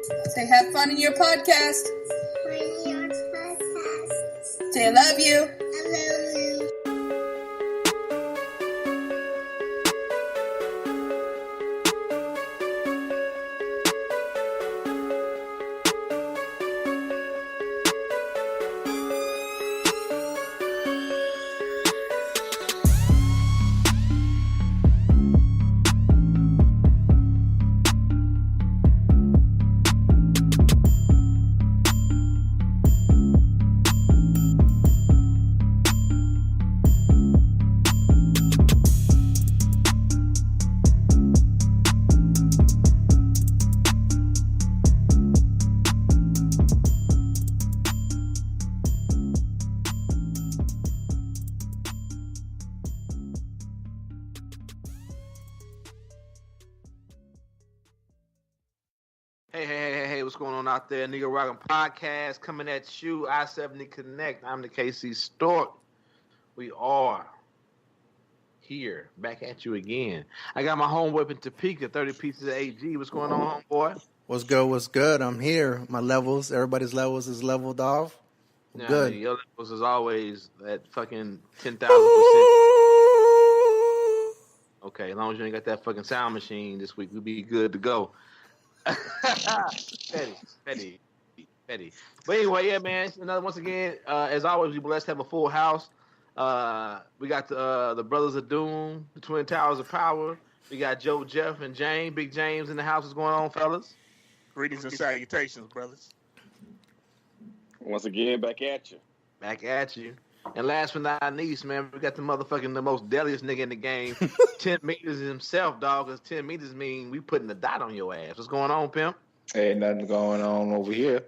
Say have fun in your podcast. Say I love you. I love you. Hey, what's going on out there? Nigga Rockin' Podcast coming at you. I-70 Connect. I'm the KC Stork. We are here, back at you again. I got my homeboy in Topeka, 30 pieces of AG. What's going on, homeboy? What's good? I'm here. My levels, everybody's levels is leveled off. Now, Good. Your levels is always at fucking 10,000%. Okay, as long as you ain't got that fucking sound machine this week, we'll be good to go. Petty. But anyway, yeah, man. Once again, as always, we blessed to have a full house. We got the Brothers of Doom, the Twin Towers of Power. We got Joe, Jeff, and James. Big James in the house. What's going on, fellas? Greetings and salutations, brothers. Once again, back at you. Back at you. And last but not least, man, we got the most deadliest nigga in the game. 10 meters himself, dog. Because 10 meters mean we putting a dot on your ass. What's going on, pimp? Ain't nothing going on over here.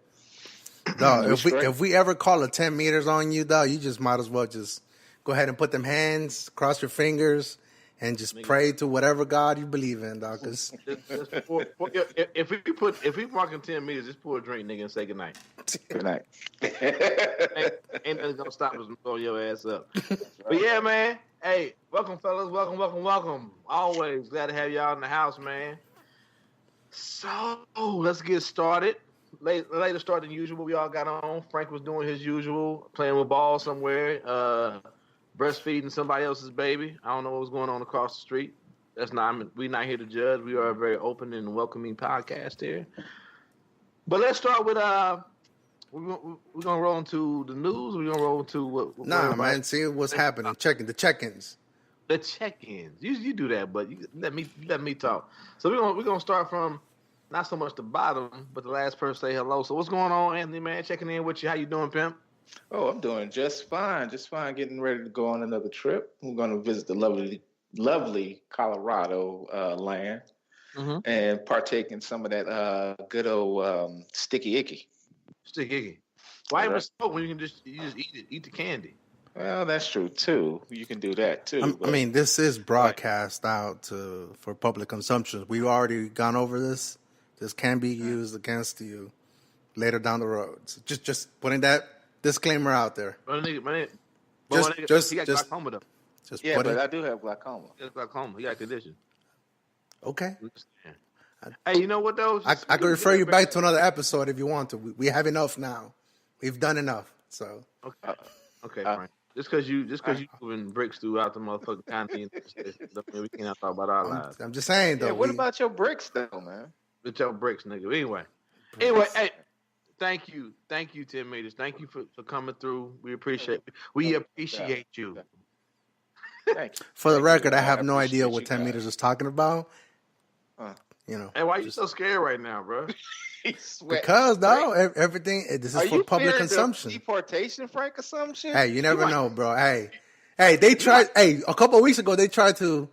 Dog, if we ever call a 10 meters on you, dog, you just might as well just go ahead and put them hands, cross your fingers, and just pray to whatever God you believe in, dog. Cause if we walking 10 meters, just pour a drink, nigga, and say goodnight. Good night. Ain't nothing gonna stop us from throwing your ass up. But yeah, man. Hey, welcome, fellas. Welcome. Always glad to have y'all in the house, man. So let's get started. Later start than usual. We all got on. Frank was doing his usual, playing with balls somewhere, breastfeeding somebody else's baby. I don't know what was going on across the street. We're not here to judge. We are a very open and welcoming podcast here. But let's start with we're gonna roll into the news. We're gonna roll into what? Nah, man. See what's happening. The check-ins. The check-ins. You do that, but let me talk. So we're gonna start from not so much the bottom, but the last person say hello. So what's going on, Anthony? Man, checking in with you. How you doing, pimp? Oh, I'm doing just fine. Getting ready to go on another trip. I'm going to visit the lovely Colorado land and partake in some of that good old sticky icky. Sticky icky. Why even smoke when you can just eat the candy? Well, that's true too. You can do that too. I mean, this is broadcast out for public consumption. We've already gone over this. This can be used against you later down the road. So just putting that disclaimer out there. He got glaucoma though. But I do have glaucoma. He got glaucoma. He got condition. Okay. Hey, you know what though? I could refer you back to another episode if you want to. We have enough now. We've done enough. So okay, Frank. Just because you moving bricks throughout the motherfucking continent, we can't talk about our lives. I'm just saying though. Yeah, what about your bricks though, man? With your bricks, nigga. Anyway, hey, thank you, 10 meters. Thank you for coming through. We appreciate you. Thank you. For the record, I have no idea what 10 meters is talking about. Hey, why are you so scared right now, bro? Because everything. This is for public consumption. Deportation, Frank, or some shit. Hey, you never know, bro. Hey, they tried. Hey, a couple of weeks ago, they tried to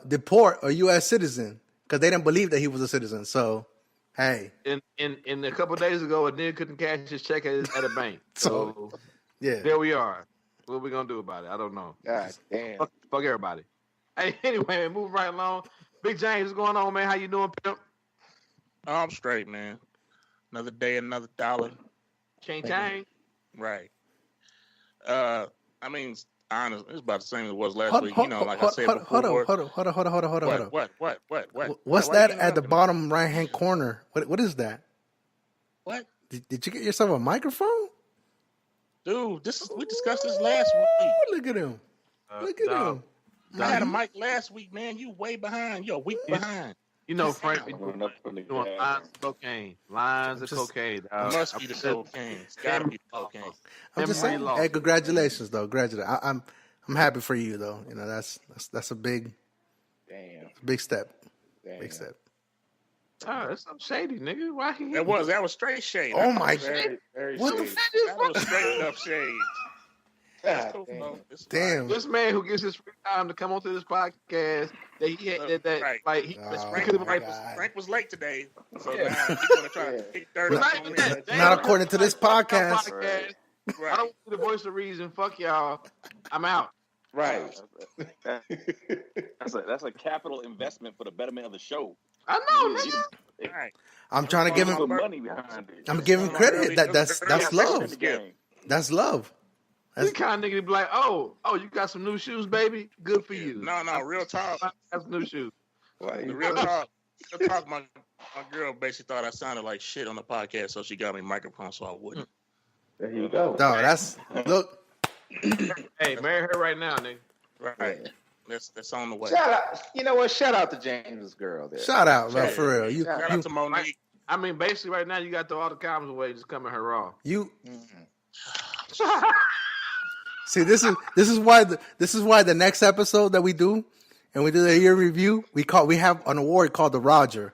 deport a U.S. citizen because they didn't believe that he was a citizen. So, hey. And a couple of days ago, a nigga couldn't cash his check at a bank. So, yeah. There we are. What are we going to do about it? I don't know. God damn. Fuck everybody. Hey, anyway, moving right along. Big James, what's going on, man? How you doing, pimp? Oh, I'm straight, man. Another day, another dollar. Chang. Right. I mean, honestly, it's about the same as it was last week. You know, like I said before. Hold on. What? What's that at the bottom right-hand corner? What is that? What? Did you get yourself a microphone? Dude, we discussed this last week. Look at him. Look at him. I had a mic last week, man. You way behind. You're a week behind. You know, Frank, doing lines of cocaine. Lines of cocaine. It must be the cocaine. It's gotta be the cocaine. I'm just saying. Hey, congratulations, though. I'm happy for you, though. You know, that's a big, big step. Damn. Big step. Oh, that's some shady, nigga. Why he? That was straight shade. Oh my Very, very What the shady. fuck is That was straight up shade. God Cool, damn. bro. Damn. This man who gets his free time to come onto this podcast, that he had that Right. like he Frank was late today, so Yeah. now he's gonna try to kick dirt But on not me. even that. Not according to this podcast. Right. I don't want to be the voice of reason. Fuck y'all. I'm out. Right. That's a capital investment for the betterment of the show. I know, nigga. Right. I'm trying to give him. Put money behind it. I'm giving credit. That's love. Game. That's love. This kind of nigga be like, oh, you got some new shoes, baby. Good for you. No, real talk. That's new shoes. The real talk. Real talk. My girl basically thought I sounded like shit on the podcast, so she got me a microphone so I wouldn't. There you go. No, that's look. Hey, marry her right now, nigga. Right. That's on the way. Shout out. You know what? Shout out to James' girl there. Shout out, bro, for real. Shout out to Monique. I mean, basically, right now you got to throw all the comments away, just come at her raw. See, this is why the next episode that we do, and we do the year review, we have an award called the Roger.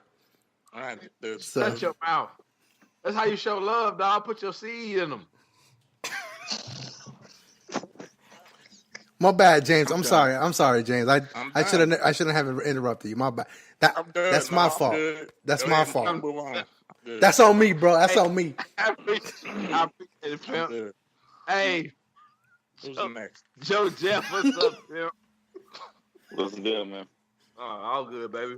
All right, dude. So, Shut your mouth. That's how you show love, dog. Put your seed in them. my bad, James. I'm sorry, James. I shouldn't have interrupted you. My bad. That's my fault. That's my fault. Move on. That's on me, bro. That's on me. I appreciate it, pimp. Hey, Who's next? Joe Jeff, what's up, pimp? What's the deal, man? Oh, all good, baby.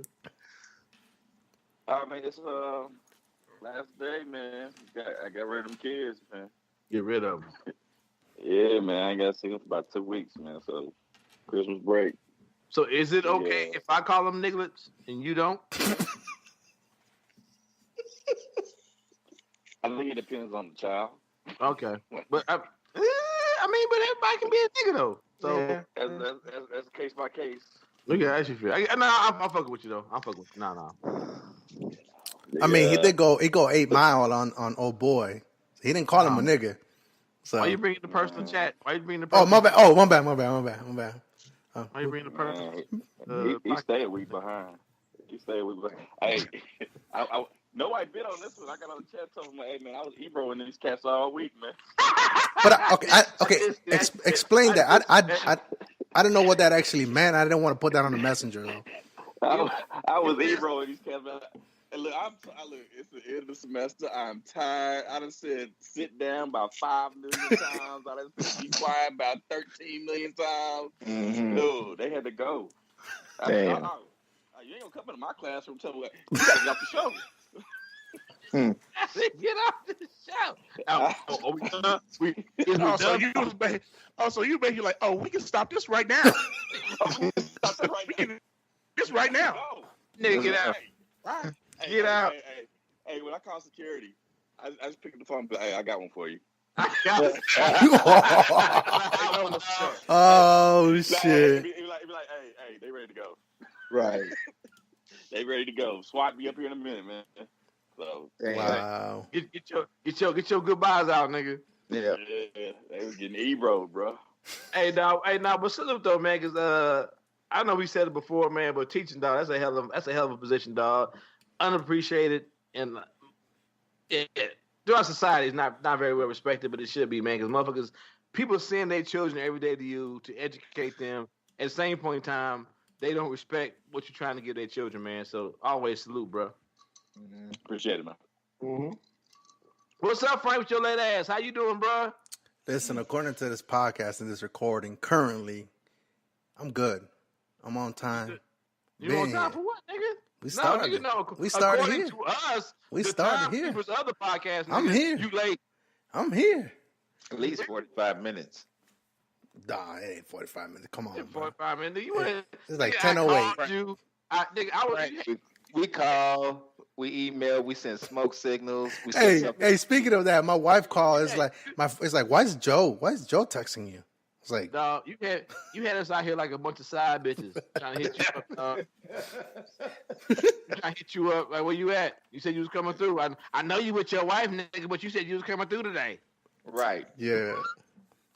All right, man. It's last day, man. I got rid of them kids, man. Get rid of them. Yeah, man. I ain't got to see them for about 2 weeks, man. So Christmas break. So is it okay Yeah. if I call them nigglets and you don't? I think it depends on the child. Okay, but but everybody can be a nigga though. So That's case by case. look at how you feel. I'm fucking with you though. I'm fucking with you. No. I mean, he go 8 Mile on old boy. He didn't call him a nigga. So. Why you bringing the personal chat? Why you bringing the? Oh, my bad. Oh, my bad. Why you bringing the personal? He stayed a week behind. Hey, I nobody bit on this one. I got on the chat telling him, hey, man, I was Ebro-ing these cats all week, man. But explain that. I don't know what that actually meant. I didn't want to put that on the messenger though. I was Ebro-ing these cats, man. And look, it's the end of the semester. I'm tired. I done said sit down about 5 million times. I done said be quiet about 13 million times. Mm-hmm. No, they had to go. Damn. You ain't gonna come into my classroom tell me you gotta get off the show. Get off the show. So you basically like, oh, we can stop this right now. This right now. Nigga, get out. Right. Get out. Hey, when I call security, I just pick up the phone and be like, hey, I got one for you. Oh shit! Be like, hey, they ready to go. Right. They ready to go. SWAT be up here in a minute, man. So Wow. Get your goodbyes out, nigga. Yeah. They was getting Ebro, bro. Hey, but salute though, man, because I know we said it before, man, but teaching, dog, that's a hell of a position, dog. Unappreciated and throughout society, it's not very well respected, but it should be, man, because motherfuckers, people send their children every day to you to educate them. At the same point in time, they don't respect what you're trying to give their children, man. So always salute, bro. Mm-hmm. Appreciate it, man. Mm-hmm. What's up, Frank, with your late ass? How you doing, bro? Listen, according to this podcast and this recording, currently, I'm good. I'm on time. You on time for what, nigga? We started. We started according here. to us, We the started time here. people's other podcasts, nigga, I'm here. You late. I'm here. At least 45 minutes. Nah, it ain't 45 minutes. Come on, bro. 45 minutes. You went. It's like nigga, 10:08. I called you. I was. We call. We email. We send smoke signals. We Hey, speaking of that, my wife called. It's like, why is Joe texting you? It's like, dog, you had us out here like a bunch of side bitches trying to hit you up. Trying to hit you up. Like, where you at? You said you was coming through. I know you with your wife, nigga, but you said you was coming through today. Right. Yeah.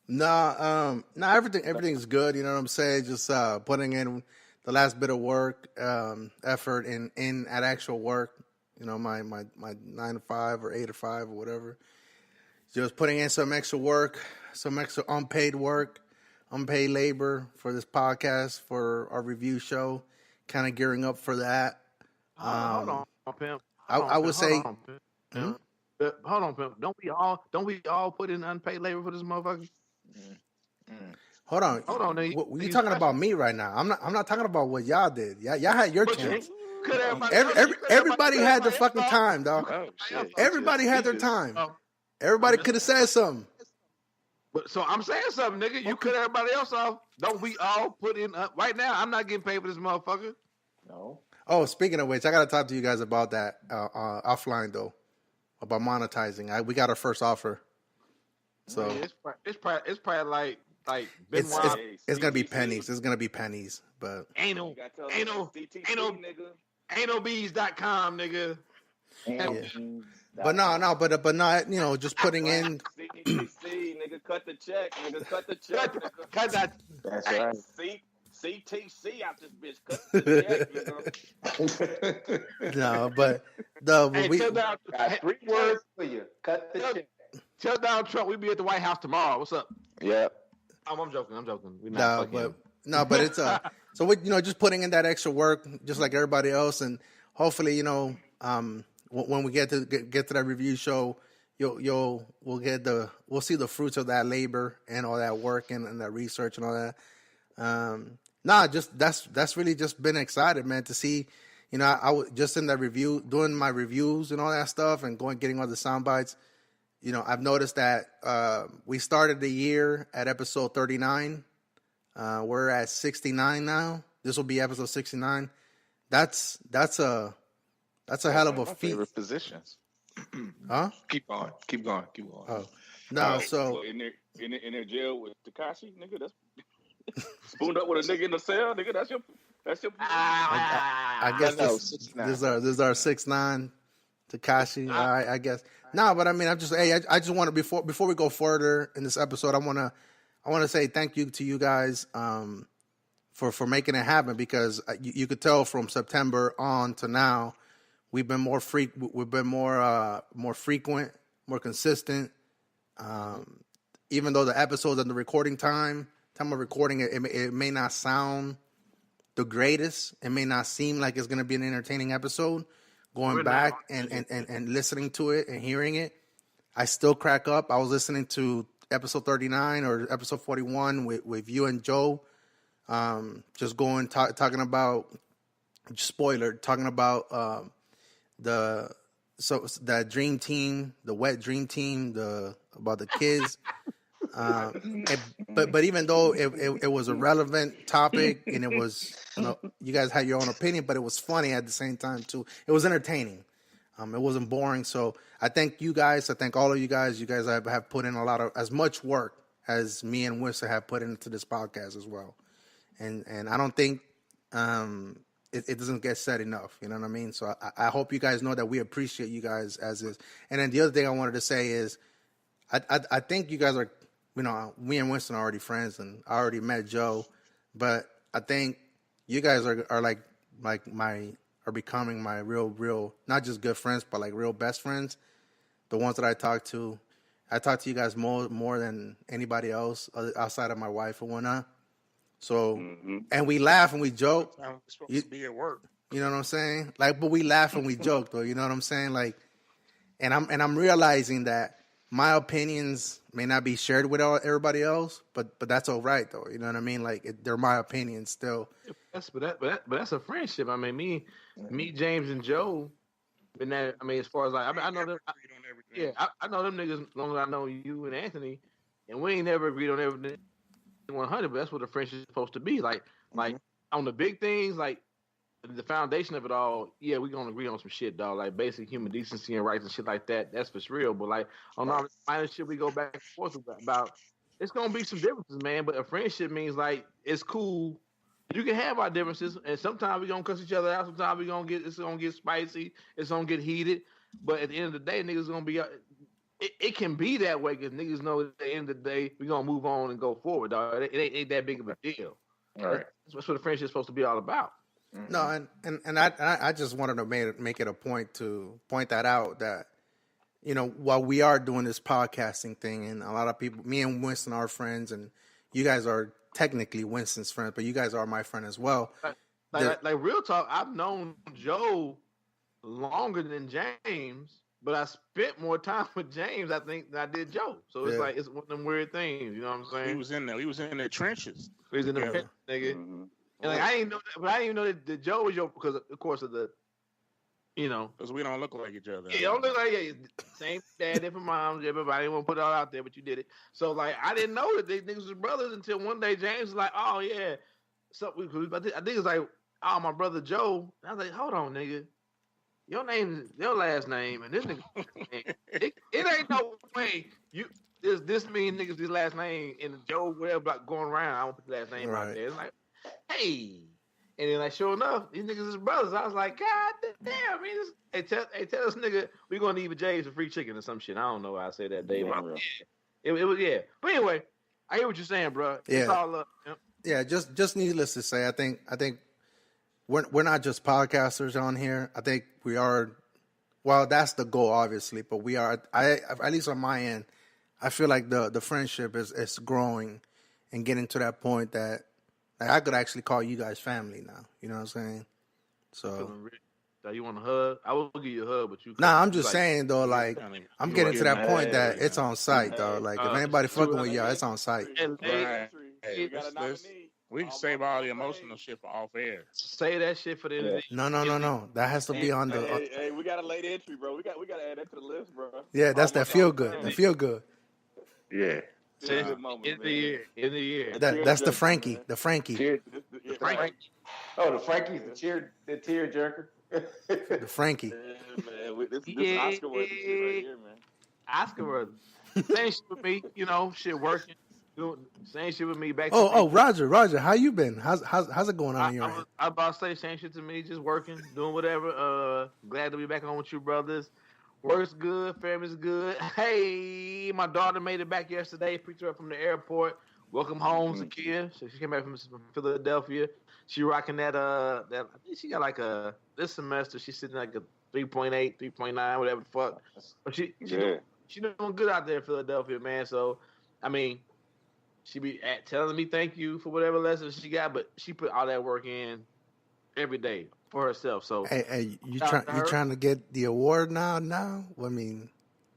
Nah, everything's good. You know what I'm saying? Just putting in the last bit of work, effort in at actual work. You know, my 9 to 5 or 8 to 5 or whatever. Just putting in some extra work, some extra unpaid work, unpaid labor for this podcast, for our review show. Kind of gearing up for that. Hold on, pimp. I would say. Hold on, pimp. Don't we all put in unpaid labor for this motherfucker? Hold on. You talking about me right now? I'm not talking about what y'all did. Y'all had your chance. Everybody had their fucking time, dog. Oh, shit. Everybody had their time. Everybody could have said something. But so I'm saying something, nigga. You cut everybody else off. Don't we all put in right now? I'm not getting paid for this motherfucker. No. Oh, speaking of which, I gotta talk to you guys about that offline though, about monetizing. We got our first offer, so it's probably like it's gonna be pennies. It's gonna be pennies, but ain't no bees.com, nigga. Yeah. But no, you know, just putting in. CTC, nigga, cut the check, nigga, cut the check, nigga. Cut that. That's right. CTC out this bitch, cut the check, nigga. No, but we got 3 words for you. Cut the check. Tell Donald Trump we be at the White House tomorrow. What's up? Yeah. I'm joking. We're not but it's so we, you know, just putting in that extra work, just like everybody else, and hopefully, you know, when we get to that review show, we'll see the fruits of that labor and all that work and that research and all that. That's really just been excited, man, to see. You know, I was just in that review, doing my reviews and all that stuff, and getting all the sound bites. You know, I've noticed that we started the year at episode 39. We're at 69 now. This will be episode 69. That's a hell of a feat. Favorite positions. Huh? Keep going. Oh no, so in their jail with Tekashi, nigga, that's spooned up with a nigga in the cell, nigga. That's your. I guess this is our 6'9" Tekashi. I guess. No, but I mean, I just want to before we go further in this episode, I want to say thank you to you guys for making it happen, because you could tell from September on to now we've been more frequent, more consistent. Even though the episodes and the recording time of recording it may not sound the greatest, it may not seem like it's going to be an entertaining episode. Going back and listening to it and hearing it, I still crack up. I was listening to episode 39 or episode 41 with you and Joe, just talking about that dream team, the wet dream team, about the kids. But even though it was a relevant topic and it was, you know, you guys had your own opinion, but it was funny at the same time too. It was entertaining. It wasn't boring. So I thank you guys. I thank all of you guys. You guys have put in as much work as me and Wissa have put into this podcast as well. And I don't think it doesn't get said enough. You know what I mean? So I hope you guys know that we appreciate you guys as is. And then the other thing I wanted to say is I think you guys are, you know, me and Winston are already friends, and I already met Joe, but I think you guys are becoming my real, not just good friends, but like real best friends. The ones that I talk to you guys more than anybody else outside of my wife and whatnot. So, and we laugh and we joke. I'm supposed to be at work. You know what I'm saying? Like, but we laugh and we joke, though. You know what I'm saying? Like, and I'm realizing that my opinions may not be shared with everybody else, but that's all right, though. You know what I mean? Like, they're my opinions still. But that's a friendship. I mean, me, James, and Joe. Been that. I mean, as far as like, I know them. I know them niggas as long as I know you and Anthony, and we ain't never agreed on everything 100. But that's what a friendship is supposed to be. Like on the big things, like the foundation of it all, yeah, we're gonna agree on some shit, dog. Like basic human decency and rights and shit like that. That's for real. But like on all the minor shit, we go back and forth about. It's gonna be some differences, man. But a friendship means like it's cool. You can have our differences, and sometimes we're gonna cuss each other out. Sometimes it's gonna get spicy. It's gonna get heated. But at the end of the day, niggas gonna be. It can be that way because niggas know at the end of the day we're gonna move on and go forward, dog. It ain't that big of a deal. All right. That's what a friendship's supposed to be all about. Mm-hmm. No, and I just wanted to make it a point to point that out that, you know, while we are doing this podcasting thing and a lot of people, me and Winston are friends and you guys are technically Winston's friend, but you guys are my friend as well. Like real talk, I've known Joe longer than James, but I spent more time with James, I think, than I did Joe. So it's like it's one of them weird things. You know what I'm saying? He was in there. He was in the trenches. He was in the trenches, nigga. Mm-hmm. And like I didn't know that, but I didn't even know that Joe was your because of course of the, you know, because we don't look like each other. Yeah, don't look like same dad, different moms. Everybody didn't want to put it all out there, but you did it. So like I didn't know that these niggas was brothers until one day James was like, oh yeah, so I think it's like, oh my brother Joe. And I was like, hold on, nigga. Your name, your last name, and this nigga, it ain't no way you this many niggas this last name and Joe whatever going around. I won't put the last name out there. It's like, hey, and then like sure enough, these niggas is brothers. I was like, God damn, I mean, tell this nigga we gonna leave a James for free chicken or some shit. I don't know why I say that, Dave. It was But anyway, I hear what you're saying, bro. Yeah. It's all up. Yeah, just needless to say, I think. We're not just podcasters on here. I think we are. Well, that's the goal, obviously, but we are. At least on my end, I feel like the friendship is growing and getting to that point that I could actually call you guys family now. You know what I'm saying? So, you want a hug? I will give you a hug, but you. Nah, I'm just saying though. Like, I'm getting to that point that it's on site, though. Like, if anybody fucking with y'all, it's on site. We can save all the emotional shit for off air. Say that shit for the No. That has to be on the. Hey, we got a late entry, bro. We got to add that to the list, bro. Yeah, that's that feel good. That feel good. Yeah. In the year. That's the Frankie. The Frankie. The Frankie. Oh, the Frankie's the tear jerker. The Frankie. Yeah, man. This is Oscar worthy shit right here, man. Oscar worthy. Same shit with me, you know, shit working. Same shit with me back. Roger, how you been? How's it going on here? I about to say same shit to me, just working, doing whatever. Glad to be back on with you brothers. Work's good, family's good. Hey, my daughter made it back yesterday. Picked her up from the airport. Welcome home, Zakia. So she came back from Philadelphia. She rocking that I think she got like this semester she's sitting like a 3.8, 3.9, whatever the fuck. But she doing good out there in Philadelphia, man. So I mean, she be telling me thank you for whatever lessons she got, but she put all that work in every day for herself. So hey, you trying to get the award now? I mean,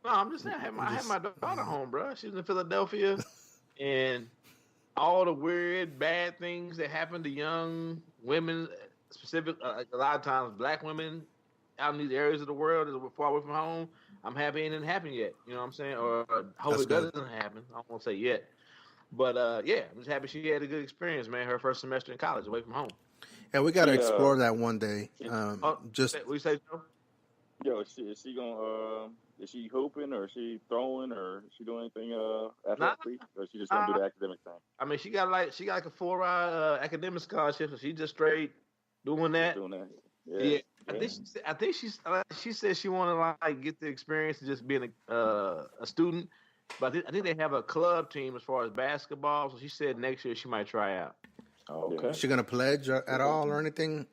no, I'm just saying I had my daughter home, bro. She's in Philadelphia, and all the weird bad things that happen to young women, specific a lot of times black women out in these areas of the world that are far away from home. I'm happy it didn't happen yet. You know what I'm saying? Or hope it doesn't happen. I don't want to say yet. But yeah, I'm just happy she had a good experience, man. Her first semester in college away from home. Yeah, we got to explore that one day. Just what you say, Joe? Yo, is she gonna? Is she hooping or is she throwing or is she doing anything athletically? Or is she just gonna do the academic thing? I mean, she got like a 4 academic scholarship, so she just straight doing that. Yeah. I think she said she wanted to like get the experience of just being a student. But I think they have a club team as far as basketball. So she said next year she might try out. Oh, okay. Is she gonna pledge at all or anything?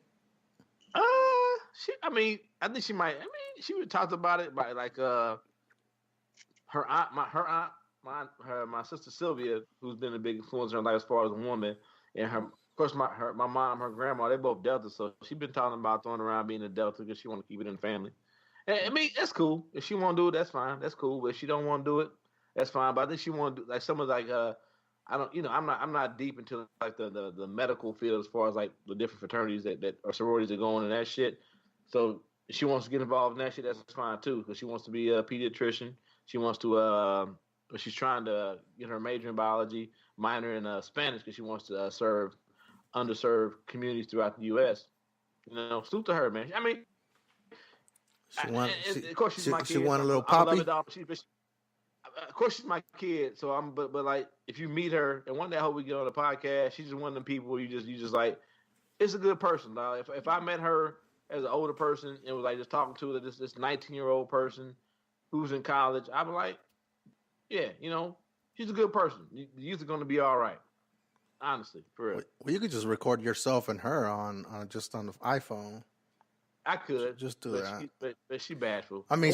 I think she might. I mean, she would talk about it by like her aunt, my sister Sylvia, who's been a big influence in her life as far as a woman, and of course my mom, her grandma, they both Delta, so she's been talking about throwing around being a Delta because she want to keep it in the family. And, I mean, that's cool. If she want to do it, that's fine. That's cool. But if she don't want to do it, that's fine. But I think she want to do like some of like I don't, I'm not deep into like the medical field as far as like the different fraternities that or sororities that go on and that shit. So if she wants to get involved in that shit, that's fine too, because she wants to be a pediatrician. She wants to she's trying to get her major in biology, minor in Spanish, because she wants to serve underserved communities throughout the U.S. Salute to her, man. I mean, of course she's my kid. She want a little I'm a poppy. dog. Of course she's my kid. So but like if you meet her and one day I hope we get on the podcast, she's just one of them people where you just like, it's a good person, dog. If I met her as an older person and was like just talking to her, this 19-year-old person who's in college, I'd be like, yeah, she's a good person. The youth are going to be all right. Honestly, for real. Well, you could just record yourself and her on just on the iPhone. I could just do that. But she bashful. I mean,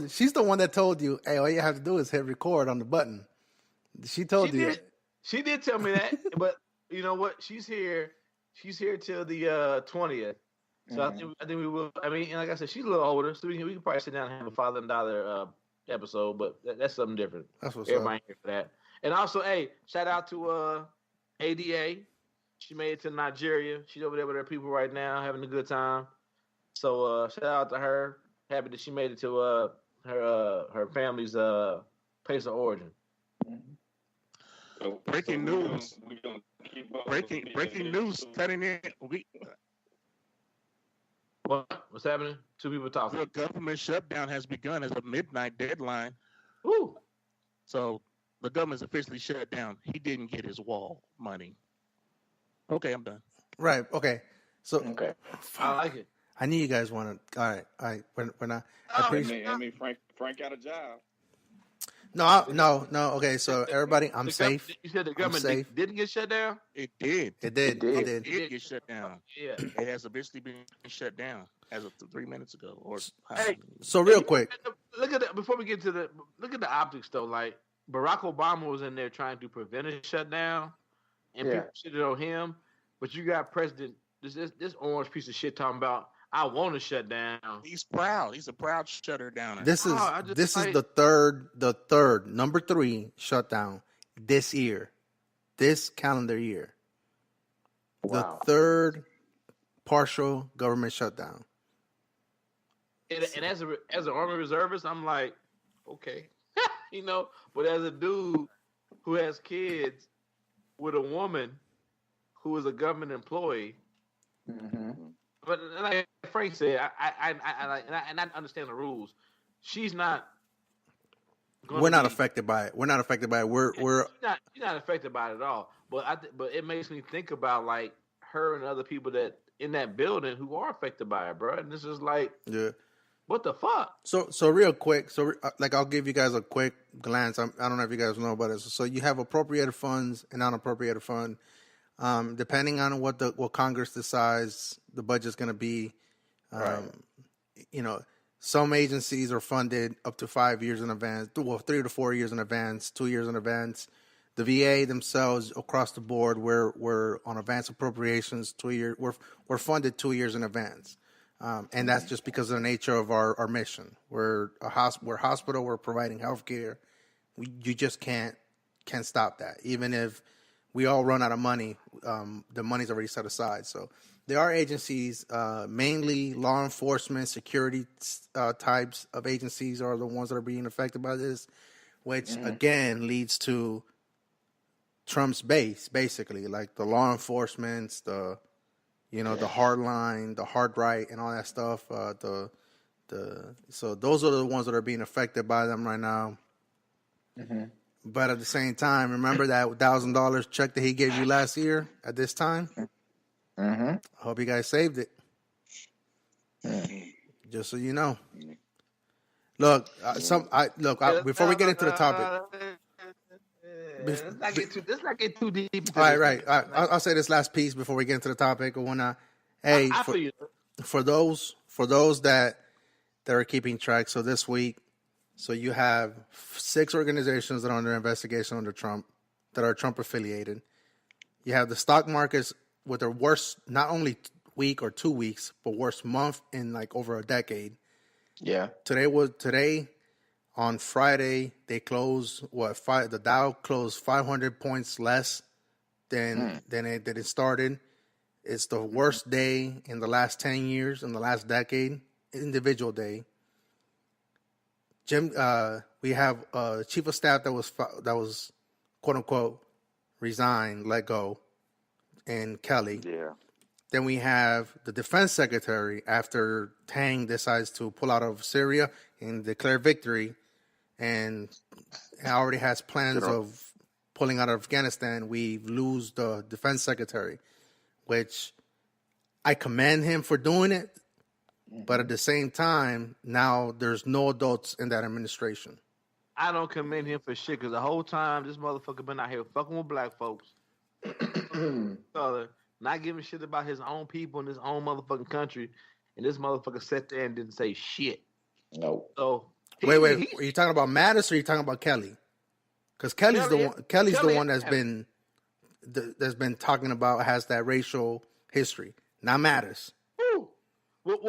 she's the one that told you, hey, all you have to do is hit record on the button. She told you. She did tell me that, but you know what? She's here till the 20th. So Mm-hmm. I think we will. I mean, and like I said, she's a little older, so we can probably sit down and have a father and daughter episode. But that's something different. That's what's Everybody up. here for that. And also, hey, shout out to ADA. She made it to Nigeria. She's over there with her people right now, having a good time. So shout out to her. Happy that she made it to her family's place of origin. So breaking news. Breaking news. Cutting in. What's happening? Two people talking. The government shutdown has begun as a midnight deadline. Ooh. So the government's officially shut down. He didn't get his wall money. Okay, I'm done. Right. Okay. So I like it. I knew you guys wanted. All right. When I appreciate. I mean, Frank got a job. No. Okay, so everybody, I'm safe. You said the government didn't get shut down? It did. It did. It did get shut down. Yeah. It has officially been shut down as of 3 minutes ago. So real quick, look at that. Before we get to look at the optics though. Like Barack Obama was in there trying to prevent a shutdown, and people shitted on him. But you got President this orange piece of shit talking about, I want to shut down. He's proud. He's a proud shutter downer. This is the third number 3 shutdown this year, this calendar year. Wow. The third partial government shutdown. And as an Army reservist, I'm like, okay, But as a dude who has kids with a woman who is a government employee. Mm-hmm. But like Frank said, I understand the rules. She's not. We're not affected by it. We're not affected by it. She's not affected by it at all. But it makes me think about like her and other people that in that building who are affected by it, bro. And this is like, what the fuck? So real quick, I'll give you guys a quick glance. I don't know if you guys know about it. So you have appropriated funds and unappropriated fund. Depending on what Congress decides the budget's going to be, some agencies are funded up to 5 years in advance, 3 to 4 years in advance, 2 years in advance. The VA themselves across the board, we're on advance appropriations 2 years. We're funded 2 years in advance, and that's just because of the nature of our mission. We're a hospital. We're providing healthcare. You just can't stop that, even if we all run out of money. The money's already set aside. So there are agencies, mainly law enforcement, security types of agencies are the ones that are being affected by this, which again leads to Trump's base, basically, like the law enforcement, the hard line, the hard right, and all that stuff. So those are the ones that are being affected by them right now. Mm-hmm. But at the same time, remember that $1,000 check that he gave you last year at this time? Mm-hmm. I hope you guys saved it. Just so you know. Look, before we get into the topic. Let's not get too deep. All right. I'll say this last piece before we get into the topic. Hey, for those that are keeping track, so this week, so you have 6 organizations that are under investigation under Trump that are Trump affiliated. You have the stock markets with their worst, not only week or 2 weeks, but worst month in like over a decade. Yeah. Today on Friday, they closed the Dow closed 500 points less than it started. It's the worst day in the last 10 years, in the last decade, individual day. We have a chief of staff that was quote unquote resigned, let go, and Kelly. Yeah. Then we have the defense secretary after Tang decides to pull out of Syria and declare victory, and already has plans of pulling out of Afghanistan. We lose the defense secretary, which I commend him for doing it. But at the same time, now there's no adults in that administration. I don't commend him for shit, because the whole time this motherfucker been out here fucking with black folks, not giving shit about his own people in his own motherfucking country, and this motherfucker sat there and didn't say shit. No. So wait, are you talking about Mattis or are you talking about Kelly? Because Kelly's the one that's been talking about, has that racial history, not Mattis. But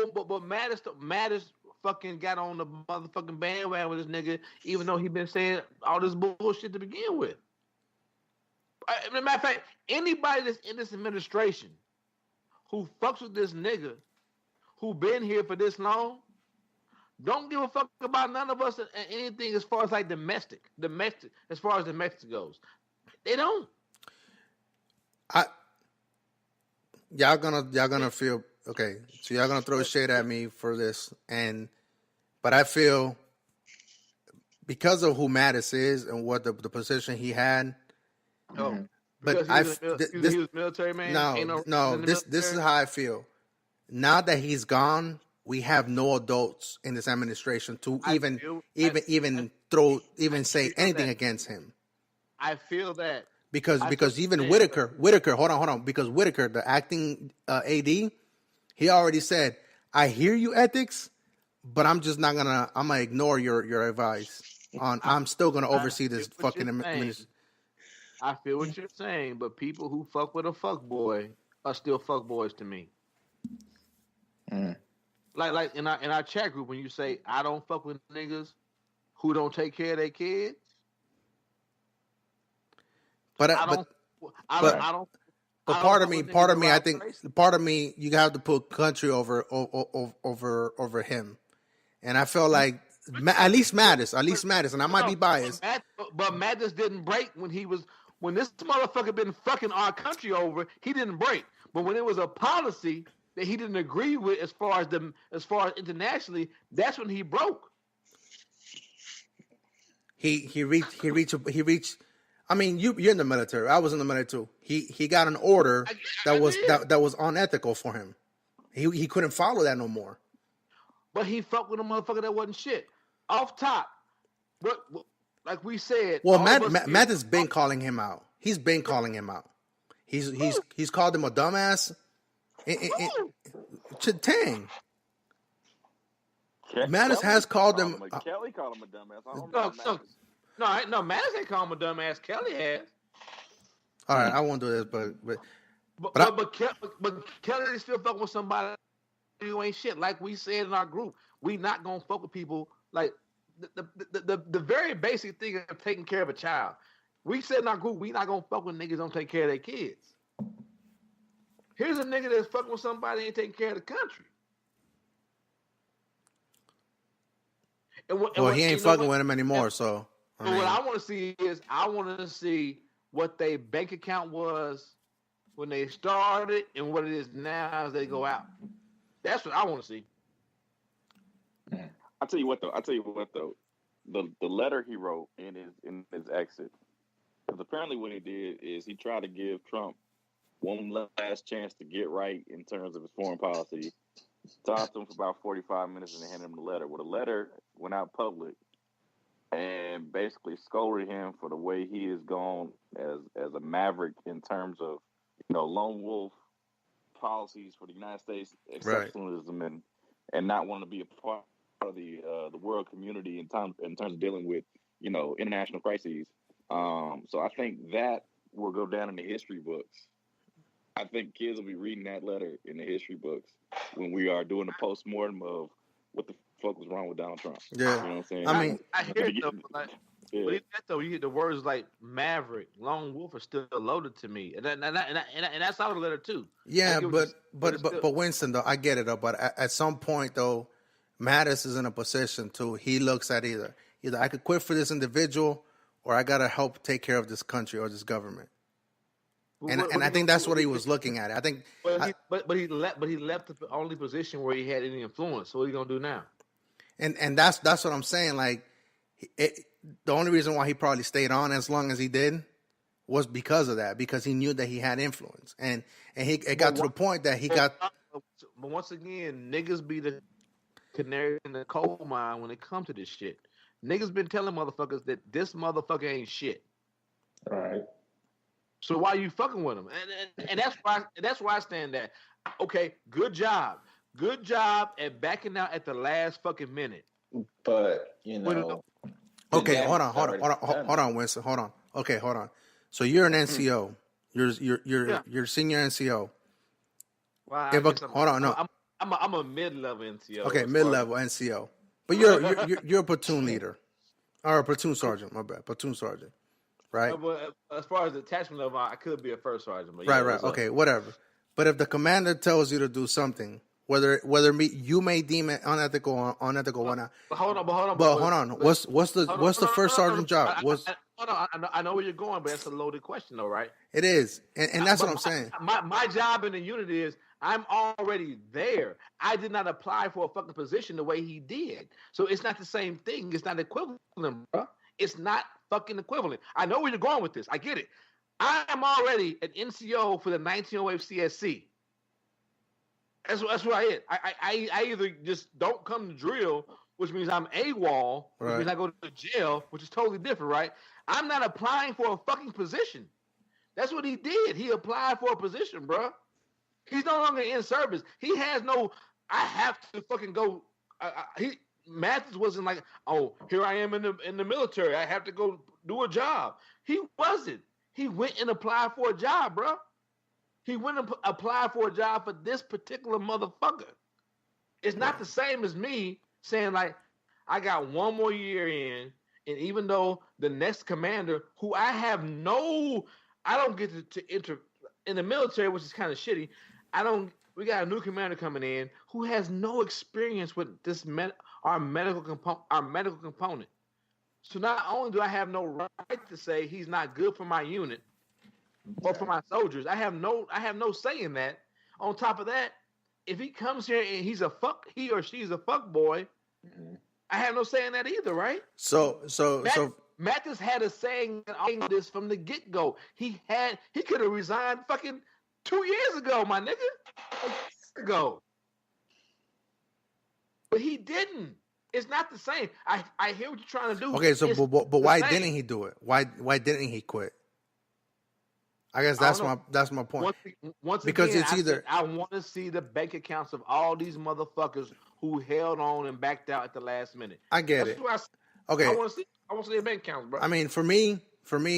Mattis fucking got on the motherfucking bandwagon with this nigga, even though he been saying all this bullshit to begin with. As a matter of fact, anybody that's in this administration who fucks with this nigga, who been here for this long, don't give a fuck about none of us and anything as far as like domestic, as far as domestic goes. They don't. Y'all gonna feel okay. So y'all gonna throw shade at me for this, but I feel because of who Mattis is and what the position he had. Oh, but he was military man. No. This is how I feel. Now that he's gone, we have no adults in this administration to say anything against him. I feel that because even Whitaker, hold on, because Whitaker, the acting AD, he already said, "I hear you, ethics, but I'm gonna ignore your advice. I'm still gonna oversee this fucking administration." I feel what you're saying, but people who fuck with a fuck boy are still fuck boys to me. Like in our chat group, when you say I don't fuck with niggas who don't take care of their kids, But part of me, I think part of me, you have to put country over him, and I feel like at least Mattis, and I might be biased. But Mattis didn't break when this motherfucker been fucking our country over. He didn't break, but when it was a policy that he didn't agree with as far as internationally, that's when he broke. He reached. I mean, you're in the military. I was in the military too. He got an order that was unethical for him. He couldn't follow that no more. But he fucked with a motherfucker that wasn't shit. Off top, what like we said. Well, Matt has been calling him out. He's been calling him out. He's called him a dumbass. Tang. Mattis has called him. Kelly called him a dumbass. No, Mattis ain't called him a dumbass. Kelly has. All right, I won't do this, but Kelly still fucking with somebody who ain't shit. Like we said in our group, we not gonna fuck with people like the very basic thing of taking care of a child. We said in our group, we not gonna fuck with niggas don't take care of their kids. Here's a nigga that's fucking with somebody that ain't taking care of the country. He ain't fucking with him anymore, so. What I want to see is what their bank account was when they started and what it is now as they go out. That's what I want to see. I'll tell you what though. The letter he wrote in his exit, because apparently what he did is he tried to give Trump one last chance to get right in terms of his foreign policy. Talked to him for about 45 minutes and then handed him the letter. Well, the letter went out public and basically scolded him for the way he has gone as a maverick in terms of, lone wolf policies for the United States, exceptionalism, and not wanting to be a part of the world community in terms of dealing with, international crises. So I think that will go down in the history books. I think kids will be reading that letter in the history books when we are doing a postmortem of what the fuck was wrong with Donald Trump. Yeah. You know what I'm saying? I mean, I hear it though. You get the words like maverick, lone wolf are still loaded to me, and that's out of the letter too. Yeah, but Winston though, I get it though. But at some point though, Mattis is in a position to. He looks at either I could quit for this individual, or I gotta help take care of this country or this government. And I think that's what he was looking at. I think, but he left the only position where he had any influence. So what are you gonna do now? And that's what I'm saying. Like, the only reason why he probably stayed on as long as he did was because of that, because he knew that he had influence, and it got to the point that he got. But once again, niggas be the canary in the coal mine when it comes to this shit. Niggas been telling motherfuckers that this motherfucker ain't shit. All right. So why you fucking with him? And that's why I stand there. Okay, good job at backing out at the last fucking minute. But okay, hold on, Winston, hold on. Okay, hold on. So you're an NCO. You're senior NCO. Well, hold on, no. I'm a mid-level NCO. Okay, mid-level NCO. But you're a platoon leader, or a platoon sergeant. My bad, platoon sergeant. Right. But as far as the attachment level, I could be a first sergeant. But right. Okay, whatever. But if the commander tells you to do something, whether you may deem it unethical or not. But hold on. But hold on. What's the first sergeant job? I know where you're going, but that's a loaded question, though, right? It is, and that's what I'm saying. My job in the unit is I'm already there. I did not apply for a fucking position the way he did, so it's not the same thing. It's not equivalent, bro. It's not fucking equivalent. I know where you're going with this. I get it. I am already an NCO for the 1908 CSC. That's what I is. I either just don't come to drill, which means I'm AWOL, which means I go to jail, which is totally different, right? I'm not applying for a fucking position. That's what he did. He applied for a position, bro. He's no longer in service. He has no, I have to fucking go. Mattis wasn't like, oh, here I am in the military. I have to go do a job. He wasn't. He went and applied for a job, bro. He went and applied for a job for this particular motherfucker. It's not the same as me saying, like, I got one more year in, and even though the next commander, who I don't get to enter in the military, which is kind of shitty. We got a new commander coming in who has no experience with this our medical component. So not only do I have no right to say he's not good for my unit or for my soldiers, I have no say in that. On top of that, if he comes here and he or she's a fuck boy, I have no say in that either, right? So Mattis had a saying in all this from the get-go. He could have resigned fucking 2 years ago, my nigga. A year ago. But he didn't. It's not the same. I hear what you're trying to do. Okay, so but why didn't he do it? Why didn't he quit? I guess that's my point. Once because again, it's either I want to see the bank accounts of all these motherfuckers who held on and backed out at the last minute. I get it. Okay. I want to see their bank accounts, bro. I mean, for me,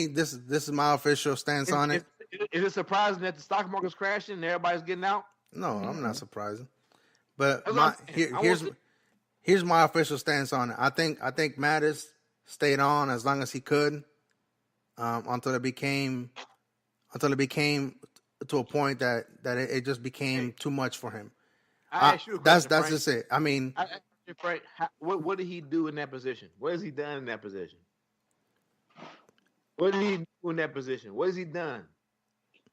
this is my official stance on it. Is it surprising that the stock market's crashing and everybody's getting out? No, I'm not surprising. But here's my official stance on it. I think Mattis stayed on as long as he could, until it became to a point that it just became too much for him. That's just it. I mean, Frank, what did he do in that position? What has he done in that position? What did he do in that position? What has he done?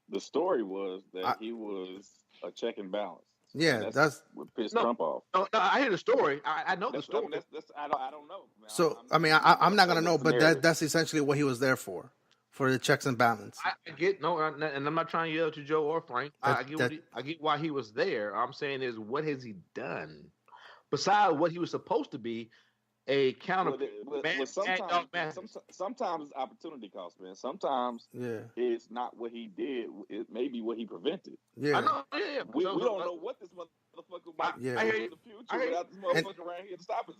The story was that he was a check and balance. Yeah, that's what pissed Trump off. No, I hear the story. I know the story. I don't know. So I'm not gonna know, but that's essentially what he was there for the checks and balance. I get and I'm not trying to yell at you, Joe or Frank. I get why he was there. I'm saying is, what has he done besides what he was supposed to be? A counter. Sometimes it's opportunity cost, man. Sometimes it's not what he did. It may be what he prevented. Yeah, I know. Yeah. We don't know what this motherfucker might do in the future without this motherfucker around here to stop his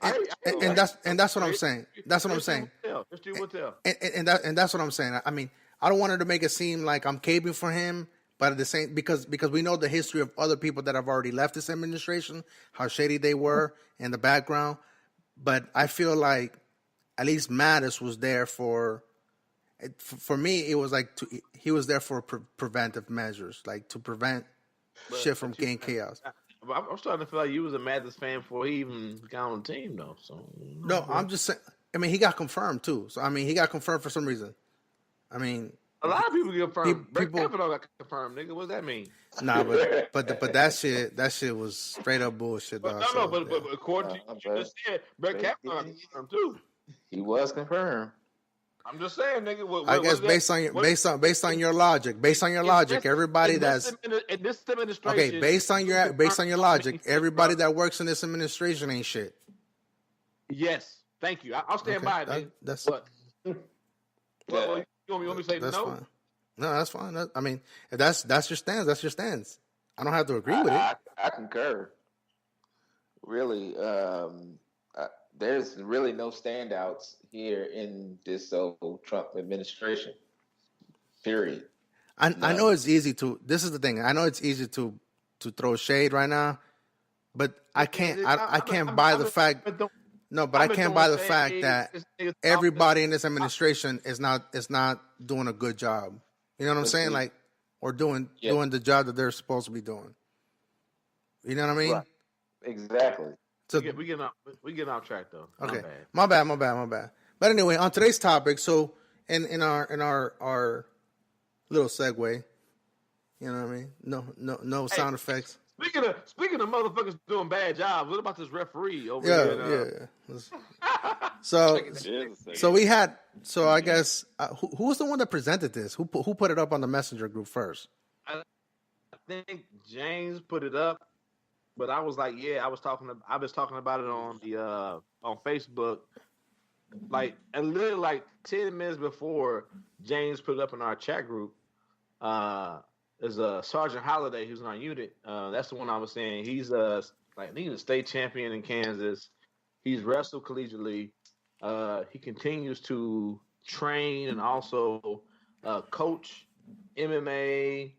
ass. And that's what I'm saying. That's what I'm saying. History will tell. And that's what I'm saying. I mean, I don't want it to make it seem like I'm caping for him, but at the same because we know the history of other people that have already left this administration, how shady they were in the background. But I feel like at least Mattis was there for me. It was like he was there for preventive measures, like to prevent shit from getting chaos. I'm starting to feel like you was a Mattis fan before he even got on the team, though. So no, I'm just saying. I mean, he got confirmed too. So I mean, he got confirmed for some reason. I mean, A lot of people get confirmed. Brett People- Kavanaugh got confirmed, nigga. What does that mean? Nah, but that shit was straight up bullshit. But dog, but according to what you just said, Brett Kavanaugh got confirmed too. He was confirmed. I'm just saying, nigga. I guess based on your logic, everybody that's in this administration. okay. Based on your logic, everybody that works in this administration ain't shit. Yes, thank you. I'll stand by it. That's what. Well, you want me to say that's no? Fine. No, that's fine. I mean, if that's your stance. That's your stance. I don't have to agree with it. I concur. Really, there's really no standouts here in this old Trump administration. Period. I know it's easy to. This is the thing. I know it's easy to throw shade right now, but I can't. I can't buy the fact. No, but I can't buy the fact that everybody in this administration is not doing a good job. You know what I'm saying? Like, or doing the job that they're supposed to be doing. You know what I mean? Right. Exactly. So we getting off track though. Okay, my bad. But anyway, on today's topic, so in our little segue, you know what I mean? No sound effects. Speaking of motherfuckers doing bad jobs, what about this referee over here? Yeah. So we had. So I guess who was the one that presented this? Who put it up on the messenger group first? I think James put it up, but I was like, I was talking about it on the on Facebook, like and literally like 10 minutes before James put it up in our chat group. There's a Sergeant Holiday who's in our unit. That's the one I was saying. He's he's a state champion in Kansas. He's wrestled collegiately. He continues to train and also coach MMA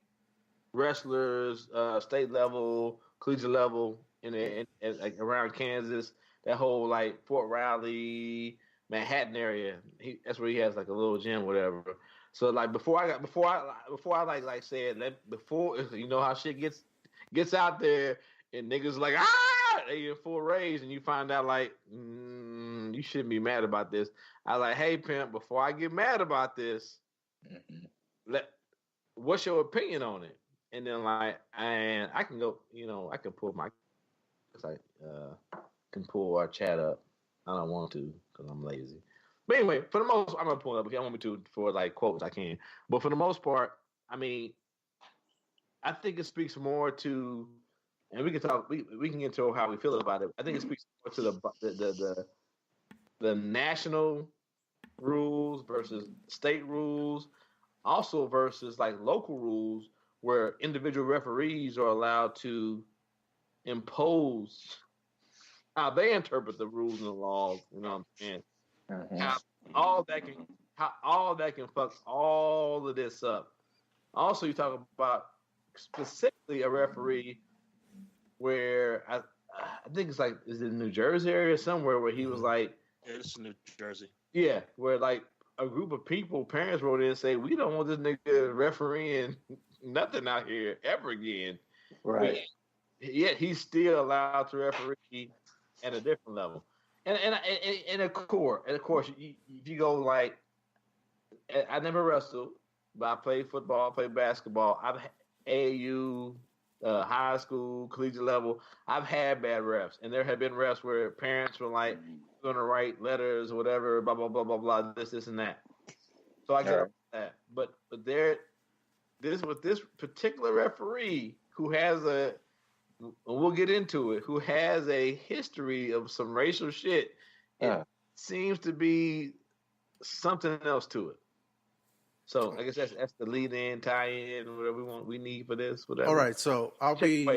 wrestlers, state level, collegiate level, in like around Kansas. That whole like Fort Riley, Manhattan area. That's where he has like a little gym, whatever. So like before I said you know how shit gets out there and niggas like they in full rage and you find out like you shouldn't be mad about this. I was like, hey pimp, before I get mad about this, what's your opinion on it? And then like and I can go, I can pull can pull our chat up. I don't want to because I'm lazy. But anyway, for the most, I'm gonna pull it up. If you want me to for like quotes, I can. But for the most part, I mean, I think it speaks more to, and we can talk. We can get into how we feel about it. I think it speaks more to the national rules versus state rules, also versus like local rules where individual referees are allowed to impose how they interpret the rules and the laws. You know what I'm saying? How all that can fuck all of this up. Also, you talk about specifically a referee where I think it's like, is it New Jersey area somewhere where he was like, it's New Jersey. Yeah, where like a group of people, parents wrote in and say, we don't want this nigga refereeing nothing out here ever again. Right. Yet he's still allowed to referee at a different level. And of course, if you go like, I never wrestled, but I played football, I played basketball. I've AAU, high school, collegiate level. I've had bad refs, and there have been refs where parents were like, "Going to write letters or whatever, blah blah blah blah blah, this and that." So I get that, but this particular referee who has we'll get into it, who has a history of some racial shit, it seems to be something else to it. So I guess that's the lead in, tie in, whatever we need for this, whatever. All right, so I'll be,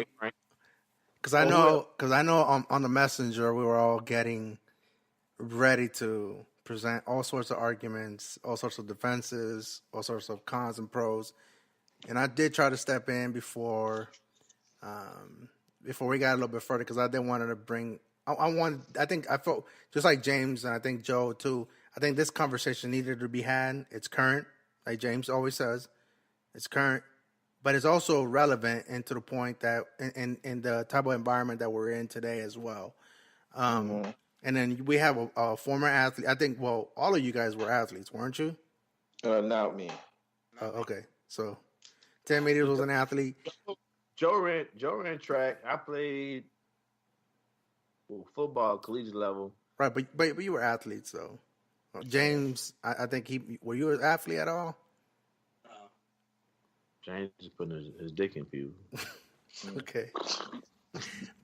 because I know on the messenger we were all getting ready to present all sorts of arguments, all sorts of defenses, all sorts of cons and pros, and I did try to step in before we got a little bit further, because I didn't want to bring. I think I felt just like James, and I think Joe too. I think this conversation needed to be had. It's current, like James always says. It's current, but it's also relevant, and to the point that in the type of environment that we're in today as well. And then we have a former athlete. I think, well, all of you guys were athletes, weren't you? Not me. Okay, so Tim Mattis was an athlete. Joe ran track. I played football, collegiate level. Right, but you were athletes, though. James, I think were you an athlete at all? James is putting his dick in people. Okay.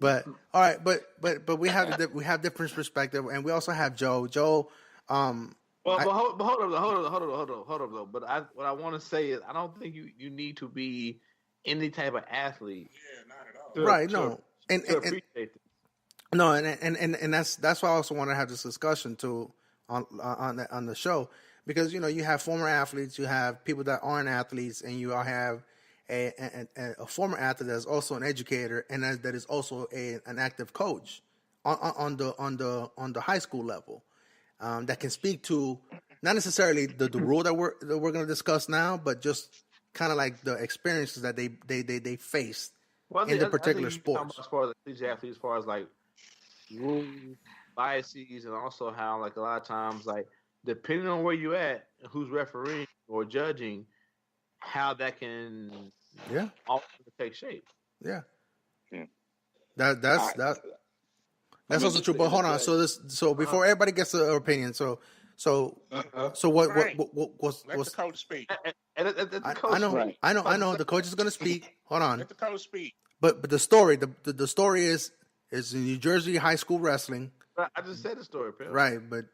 But all right, but we have different perspective, and we also have Joe. Joe, hold up though. But what I want to say is, I don't think you need to be any type of athlete. Yeah, not at all. Right? No, and appreciate this. No, and that's why I also want to have this discussion too on the show, because you have former athletes, you have people that aren't athletes, and you all have a former athlete that is also an educator and that is also an active coach on the high school level, that can speak to not necessarily the rule that we're going to discuss now, but just kind of like the experiences that they faced in the particular sports. As far as these athletes, as far as like rules, biases, and also how like a lot of times, like depending on where you at, who's refereeing or judging, how that can also take shape. Yeah. That's also true. But hold on. So before everybody gets their opinion, so what Let what's the coach speak. I know the coach is going to speak. Hold on. Let the coach speak. But the story is in New Jersey high school wrestling. I just said the story, Pam. Right, but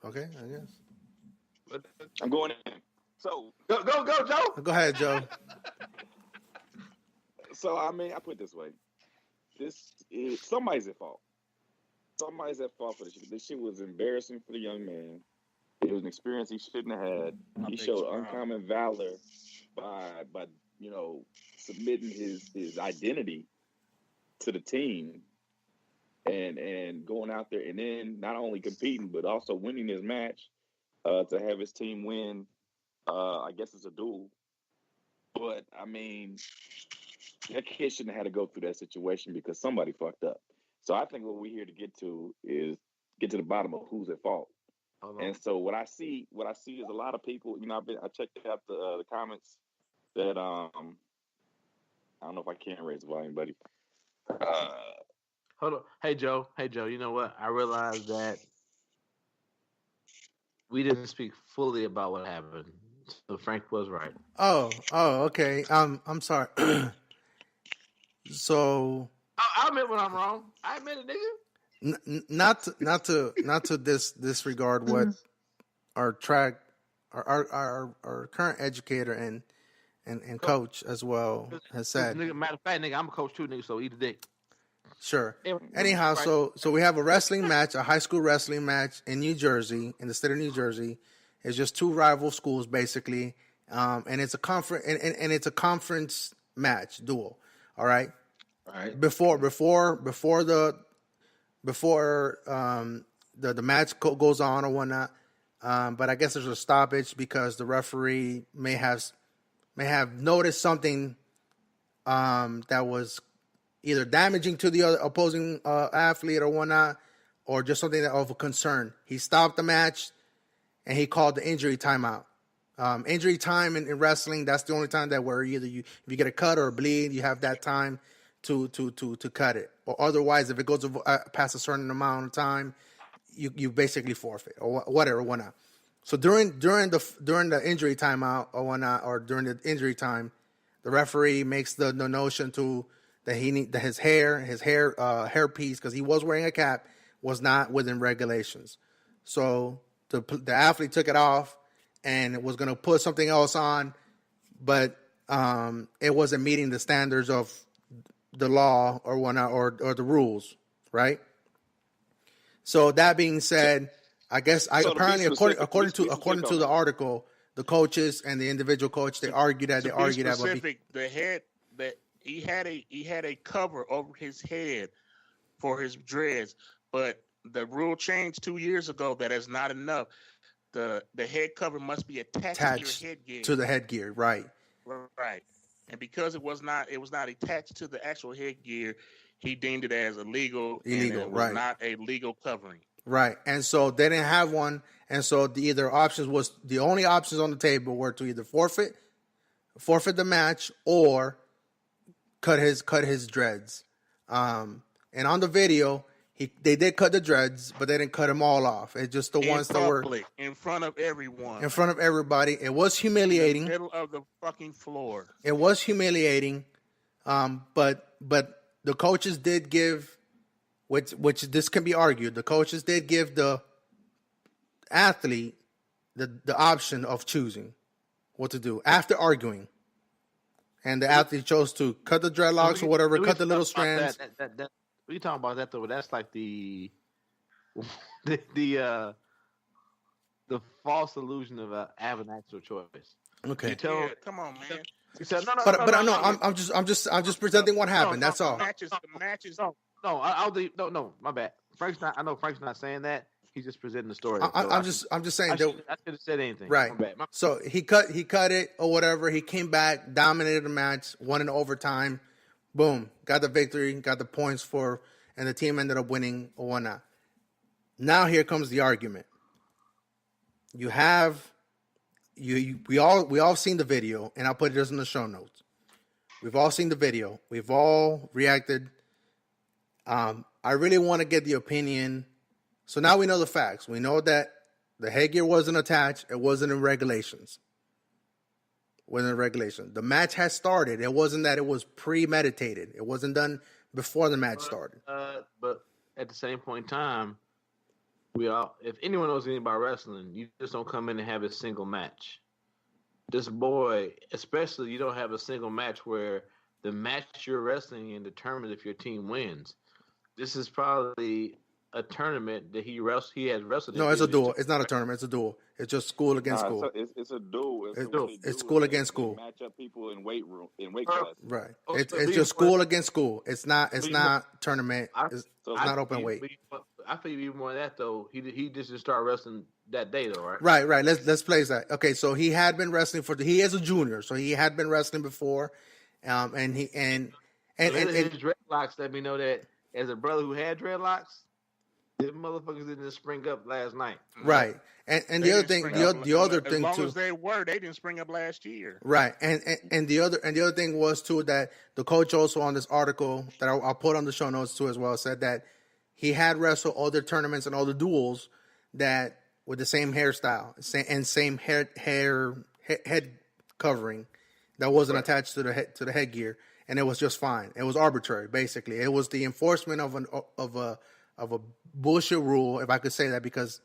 okay, I guess. I'm going in. So go, Joe. Go ahead, Joe. So I mean, I put it this way: this is somebody's at fault. Somebody's at fault for this shit. This shit was embarrassing for the young man. It was an experience he shouldn't have had. He showed uncommon valor by submitting his identity to the team and going out there and then not only competing but also winning his match to have his team win. I guess it's a duel, but I mean, that kid shouldn't have had to go through that situation because somebody fucked up. So I think what we're here to get to is get to the bottom of who's at fault. And so what I see is a lot of people. I checked out the comments that I don't know if I can raise the volume, buddy. Hold on. Hey Joe. You know what? I realized that we didn't speak fully about what happened. So Frank was right. Oh, okay. I'm sorry. So I admit when I'm wrong. I admit it, nigga. Not to disregard what our current educator and coach as well has said. Nigga, matter of fact, nigga, I'm a coach too, nigga. So eat a dick. Sure. Anyhow, so we have a wrestling match, a high school wrestling match in New Jersey, in the state of New Jersey. It's just two rival schools basically, and it's a conference and it's a conference match duel. All right. Before the match goes on or whatnot, but I guess there's a stoppage because the referee may have noticed something that was either damaging to the other opposing athlete or whatnot, or just something of a concern. He stopped the match and he called the injury timeout. Injury time in wrestling, that's the only time that where either if you get a cut or a bleed, you have that time to cut it, or otherwise, if it goes past a certain amount of time, you basically forfeit or whatnot. So during the injury timeout or whatnot, or during the injury time, the referee makes the notion that his hair piece, because he was wearing a cap, was not within regulations. So the athlete took it off and was going to put something else on, but it wasn't meeting the standards of the law or whatnot, or the rules, right? So that being said, I guess apparently according to the article, the coaches and the individual coach they argued that. He had a cover over his head for his dreads, but the rule changed 2 years ago that is not enough. The head cover must be attached to your headgear. To the headgear, right? Right. And because it was not attached to the actual headgear, he deemed it as illegal, and it was right? Not a legal covering. Right. And so they didn't have one, And so the only options on the table were to either forfeit the match or cut his dreads. And on the video, they did cut the dreads, but they didn't cut them all off. It's just the ones that were in front of everyone, in front of everybody. It was humiliating. In the middle of the fucking floor. It was humiliating. But the coaches did give, which this can be argued. The coaches did give the athlete the option of choosing what to do after arguing. And the athlete chose to cut the dreadlocks or whatever, cut the little strands. We talking about that though. That's like the false illusion of having actual choice. Okay. Come on, man. I'm just presenting what happened. That's all. The matches. No. My bad. I know Frank's not saying that. He's just presenting the story. I'm just saying. I should have said anything. Right. So he cut it or whatever. He came back, dominated the match, won in overtime. Boom, got the victory, got the points and the team ended up winning or whatnot. Now here comes the argument. We all seen the video, and I'll put this in the show notes. We've all seen the video. We've all reacted. I really want to get the opinion. So now we know the facts. We know that the headgear wasn't attached. It wasn't in regulations. The match has started. It wasn't that it was premeditated. It wasn't done before the match started. But at the same point in time, if anyone knows anything about wrestling, you just don't come in and have a single match. This boy, especially, you don't have a single match where the match you're wrestling in determines if your team wins. This is probably a tournament that he has wrestled. No, it's a duel. It's not a tournament. It's a duel. It's just school against school. So it's a duel. It's school against school. Match up people in weight class. Right. It's just school against school. It's not tournament. It's not open weight. I feel even more than that though. He just didn't start wrestling that day though, right? Right. Let's place that. Okay, so he had been wrestling he is a junior, so he had been wrestling before, and his dreadlocks let me know that as a brother who had dreadlocks. The motherfuckers didn't just spring up last night. Right. And the other thing, the other thing too. As long as they didn't spring up last year. Right. And the other thing was too that the coach also on this article that I'll put on the show notes too as well said that he had wrestled other tournaments and other duels that with the same hairstyle and same head covering that wasn't attached to the headgear, and it was just fine. It was arbitrary, basically. It was the enforcement of a bullshit rule, if I could say that, because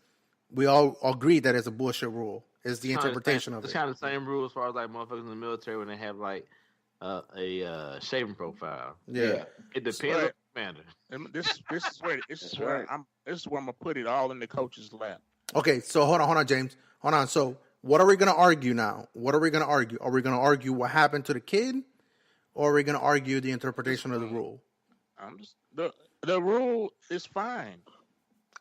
we all agree that it's a bullshit rule. It's the interpretation of it. It's kind of the same rule as far as like motherfuckers in the military when they have like a shaving profile. Yeah. It depends on the commander. This is where I'm gonna put it all in the coach's lap. Okay, so hold on, James. Hold on. So what are we gonna argue now? What are we gonna argue? Are we gonna argue what happened to the kid, or are we gonna argue the interpretation of the rule? The rule is fine.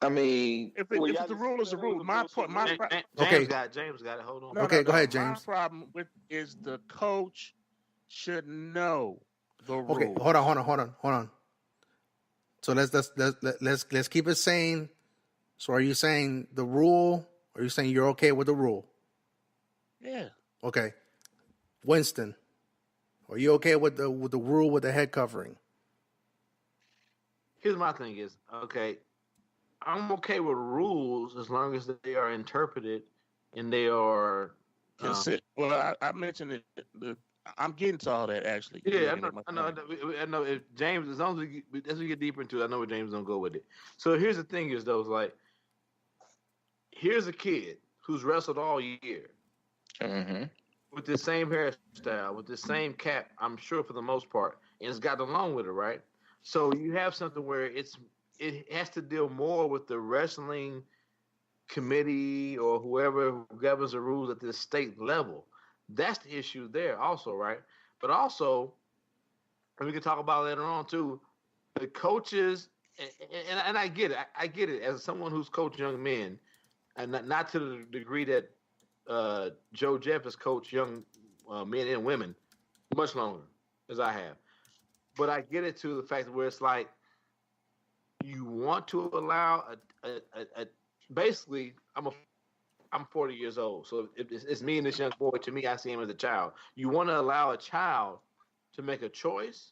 I mean, if the rule is the rule, James got it. Hold on. Okay, go ahead, James. My problem is the coach should know the rule. Okay, hold on. So let's keep it sane. So are you saying the rule? Or are you saying you're okay with the rule? Yeah. Okay. Winston, are you okay with the rule with the head covering? Here's my thing is, okay, I'm okay with rules as long as they are interpreted and they are. Well, I mentioned it. I'm getting to all that actually. Yeah, I know. If James, as long as we get deeper into it, I know where James don't go with it. So here's the thing: is though, like, here's a kid who's wrestled all year with the same hairstyle, with the same cap. I'm sure for the most part, and it's got along with it, right? So you have something where it has to deal more with the wrestling committee or whoever governs the rules at the state level. That's the issue there also, right? But also, and we can talk about it later on too, the coaches, and I get it. I get it as someone who's coached young men, and not to the degree that Joe Jeff has coached young men and women much longer as I have. But I get it to the fact where it's like you want to allow a basically, years old. So if it's me and this young boy, to me, I see him as a child. You want to allow a child to make a choice,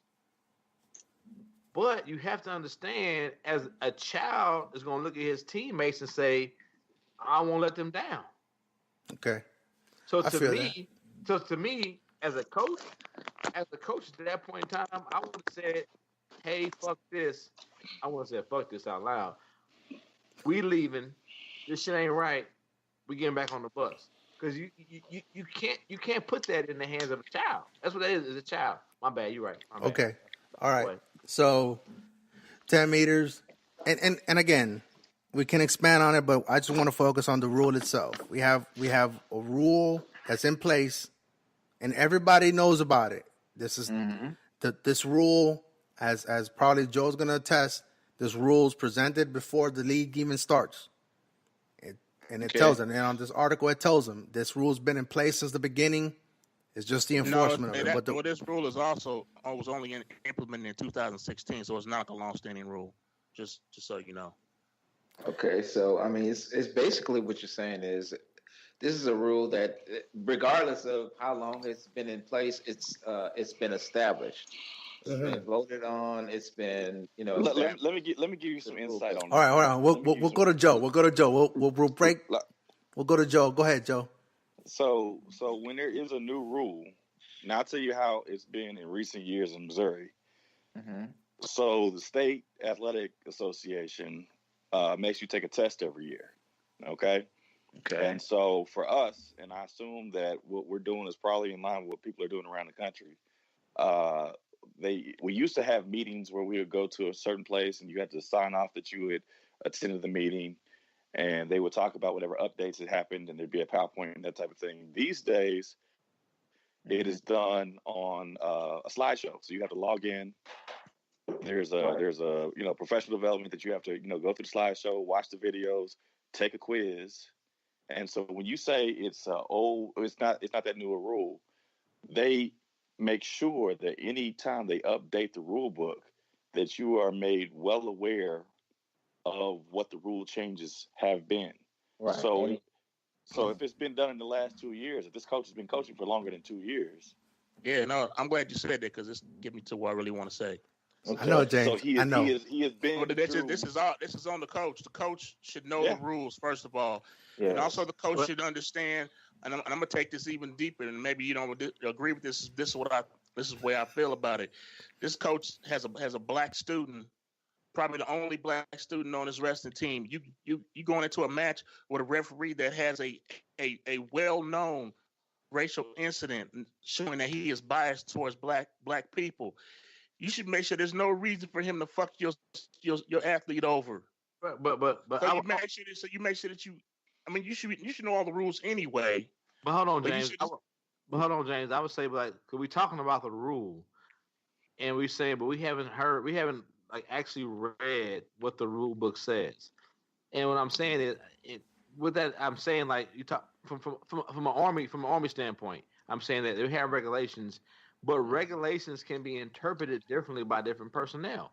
but you have to understand, as a child is going to look at his teammates and say, I won't let them down. Okay. So to me, as a coach at that point in time, I would have said, hey, fuck this. I want to say fuck this out loud. We leaving. This shit ain't right. We getting back on the bus. Because you can't put that in the hands of a child. That's what that is a child. My bad, you're right. Okay. All right. So 10 meters. And again, we can expand on it, but I just want to focus on the rule itself. We have a rule that's in place, and everybody knows about it. This is this rule, as probably Joe's gonna attest. This rule is presented before the league even starts, and it tells them. And on this article, it tells them this rule's been in place since the beginning. It's just the enforcement of it. But this rule is also was only implemented in 2016, so it's not a long-standing rule. Just so you know. Okay, so I mean, it's basically what you're saying is this is a rule that, regardless of how long it's been in place, it's been established. It's been voted on. It's been Let me give you some insight on. All right, hold on. We'll go to Joe. We'll go to Joe. We'll break. We'll go to Joe. Go ahead, Joe. So when there is a new rule, now I'll tell you how it's been in recent years in Missouri. So the State Athletic Association makes you take a test every year. Okay. And so for us, and I assume that what we're doing is probably in line with what people are doing around the country. We used to have meetings where we would go to a certain place and you had to sign off that you had attended the meeting, and they would talk about whatever updates had happened, and there'd be a PowerPoint and that type of thing. These days, it is done on a slideshow. So you have to log in. There's a professional development that you have to go through the slideshow, watch the videos, take a quiz. And so when you say it's not that new a rule, they make sure that any time they update the rule book, that you are made well aware of what the rule changes have been. Right. So if it's been done in the last 2 years, if this coach has been coaching for longer than 2 years. Yeah, no, I'm glad you said that, because this gets me to what I really want to say. Okay. I know, James. So he has been. Well, this is on the coach. The coach should know the rules, first of all, and also the coach should understand. And I'm gonna take this even deeper, and maybe you don't agree with this. This is the way I feel about it. This coach has a black student, probably the only black student on his wrestling team. You going into a match with a referee that has a well-known racial incident showing that he is biased towards black people. You should make sure there's no reason for him to fuck your athlete over. But you make sure that you. I mean, you should know all the rules anyway. But hold on, James. I would say, like, cause we're talking about the rule, and we're saying, but we haven't like actually read what the rule book says. And what I'm saying is, with that, I'm saying, like, you talk from an army standpoint. I'm saying that they have regulations, but regulations can be interpreted differently by different personnel.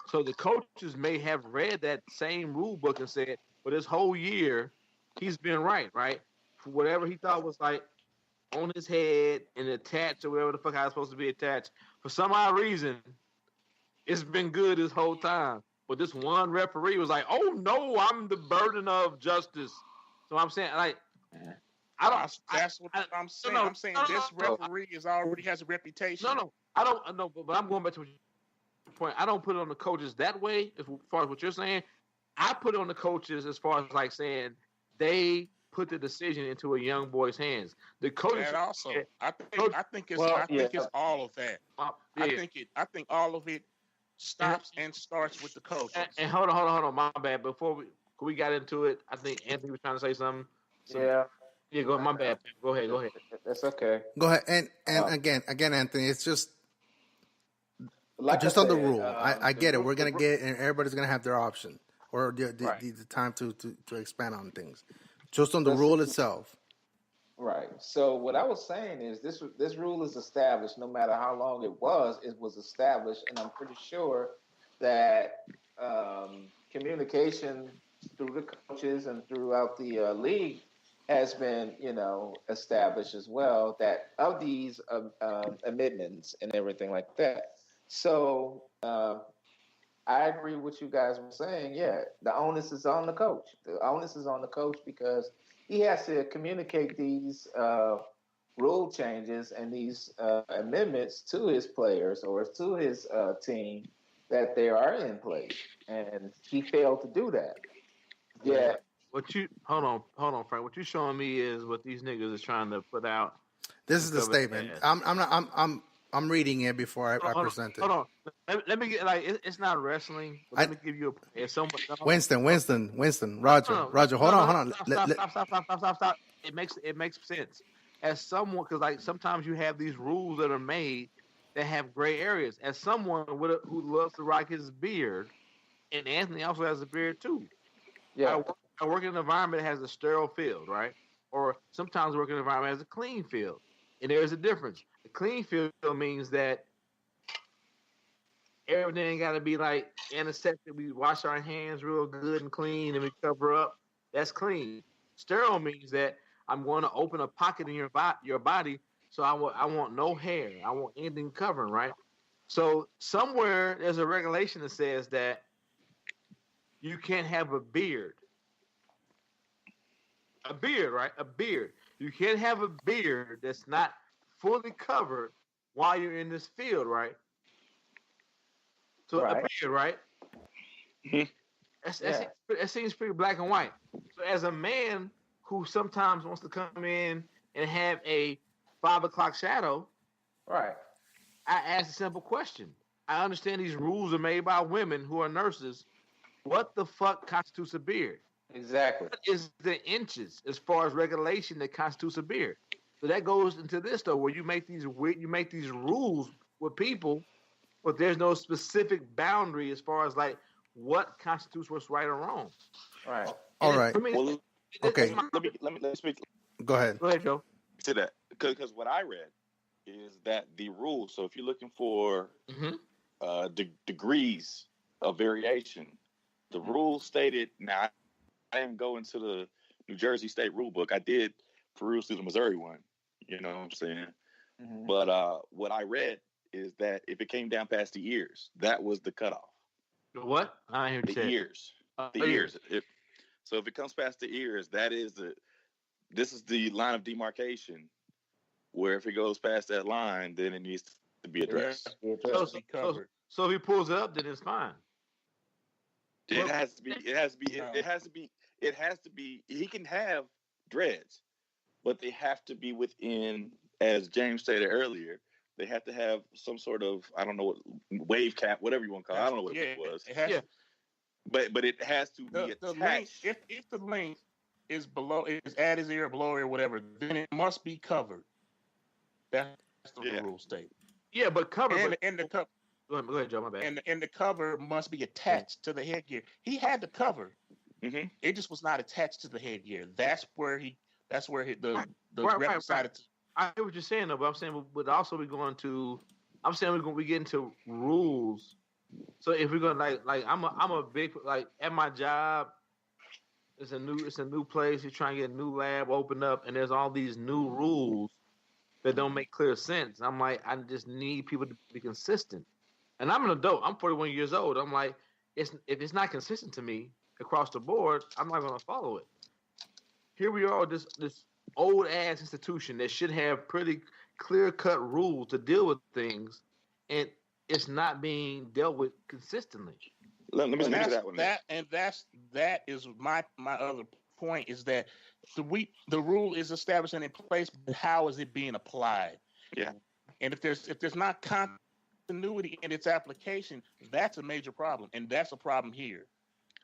So the coaches may have read that same rule book and said, "For this whole year, he's been right for whatever he thought was like on his head and attached or whatever the fuck I was supposed to be attached. For some odd reason, it's been good this whole time. But this one referee was like, "Oh no, I'm the burden of justice." So I'm saying, like, That's what I'm saying. I'm saying this referee already has a reputation. I don't know, but I'm going back to your point. I don't put it on the coaches that way, as far as what you're saying. I put it on the coaches as far as like saying they put the decision into a young boy's hands. The coaches also, I think it's all of that. I think all of it stops and starts with the coaches. And hold on, my bad. Before we got into it, I think Anthony was trying to say something. Yeah, go ahead. My bad. Go ahead. That's okay. Go ahead. And again, Anthony, it's just on the rule. I get it. We're gonna get, and everybody's gonna have their option or the time to expand on things. Just on the rule itself. Right. So what I was saying is this rule is established. No matter how long it was established, and I'm pretty sure that communication through the coaches and throughout the league has been, established as well, that of these amendments and everything like that. So I agree with you guys were saying. Yeah, the onus is on the coach. The onus is on the coach because he has to communicate these rule changes and these amendments to his players or to his team that they are in place, and he failed to do that. Yeah. Hold on, Frank. What you showing me is what these niggas is trying to put out. This is the statement. I'm reading it before I present it. Hold on. Let me get it's not wrestling. But let me give you a someone. Winston, Roger. Hold on. Stop. It makes sense. As someone, because sometimes you have these rules that are made that have gray areas. As someone who loves to rock his beard, and Anthony also has a beard too. Yeah. I work in an environment that has a sterile field, right? Or sometimes I work in an environment that has a clean field. And there's a difference. A clean field means that everything got to be antiseptic. We wash our hands real good and clean and we cover up. That's clean. Sterile means that I'm going to open a pocket in your body, so I want no hair. I want anything covering, right? So somewhere there's a regulation that says that you can't have a beard. A beard, right? A beard. You can't have a beard that's not fully covered while you're in this field, right? So right. A beard, right? That seems pretty black and white. So as a man who sometimes wants to come in and have a 5 o'clock shadow, right? I ask a simple question. I understand these rules are made by women who are nurses. What the fuck constitutes a beard? Exactly. What is the inches as far as regulation that constitutes a beard? So that goes into this though, where you make these rules with people, but there's no specific boundary as far as what constitutes what's right or wrong. Right. All right. Okay. Let me speak. Go ahead. Go ahead, Joe. To that, because what I read is that the rules. So if you're looking for degrees of variation, the rules stated. Now, I didn't go into the New Jersey State rule book. I did peruse through the Missouri one. You know what I'm saying? Mm-hmm. But what I read is that if it came down past the ears, that was the cutoff. The what? I hear the ears. The ears. So if it comes past the ears, this is the line of demarcation. Where if it goes past that line, then it needs to be addressed. So if he pulls it up, then it's fine. It has to be. He can have dreads, but they have to be within, as James stated earlier, they have to have some sort of, I don't know, wave cap, whatever you want to call it. I don't know what it was. But it has to be attached. The length, if the length is at his ear, below ear, whatever, then it must be covered. That's the rule state. Yeah, but cover. And the cover. Go ahead, Joe. My bad. And the cover must be attached to the headgear. He had the cover. Mm-hmm. It just was not attached to the headgear. That's where the rep decided to. I hear what you're saying, though, but I'm saying, but also we get into rules. So if we're going I'm a big, at my job, it's a new place. You're trying to get a new lab opened up, and there's all these new rules that don't make clear sense. I'm I just need people to be consistent. And I'm an adult. I'm 41 years old. I'm if it's not consistent to me across the board, I'm not going to follow it. Here we are, this old ass institution that should have pretty clear cut rules to deal with things, and it's not being dealt with consistently. Let me speak to that one. That is my other point is that the rule is established and in place, but how is it being applied? Yeah. And if there's not continuity in its application, that's a major problem, and that's a problem here.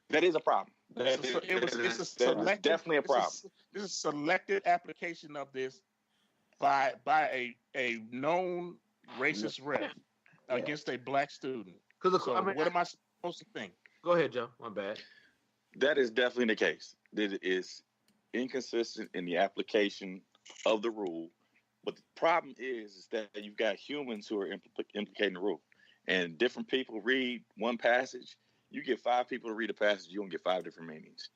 That is a problem. It's definitely a problem. This is selected application of this by a known racist rep against a black student. What am I supposed to think? Go ahead, Joe. My bad. That is definitely the case. That it is inconsistent in the application of the rule. But the problem is that you've got humans who are implicating the rule. And different people read one passage. You get 5 people to read a passage, you're going to get 5 different meanings.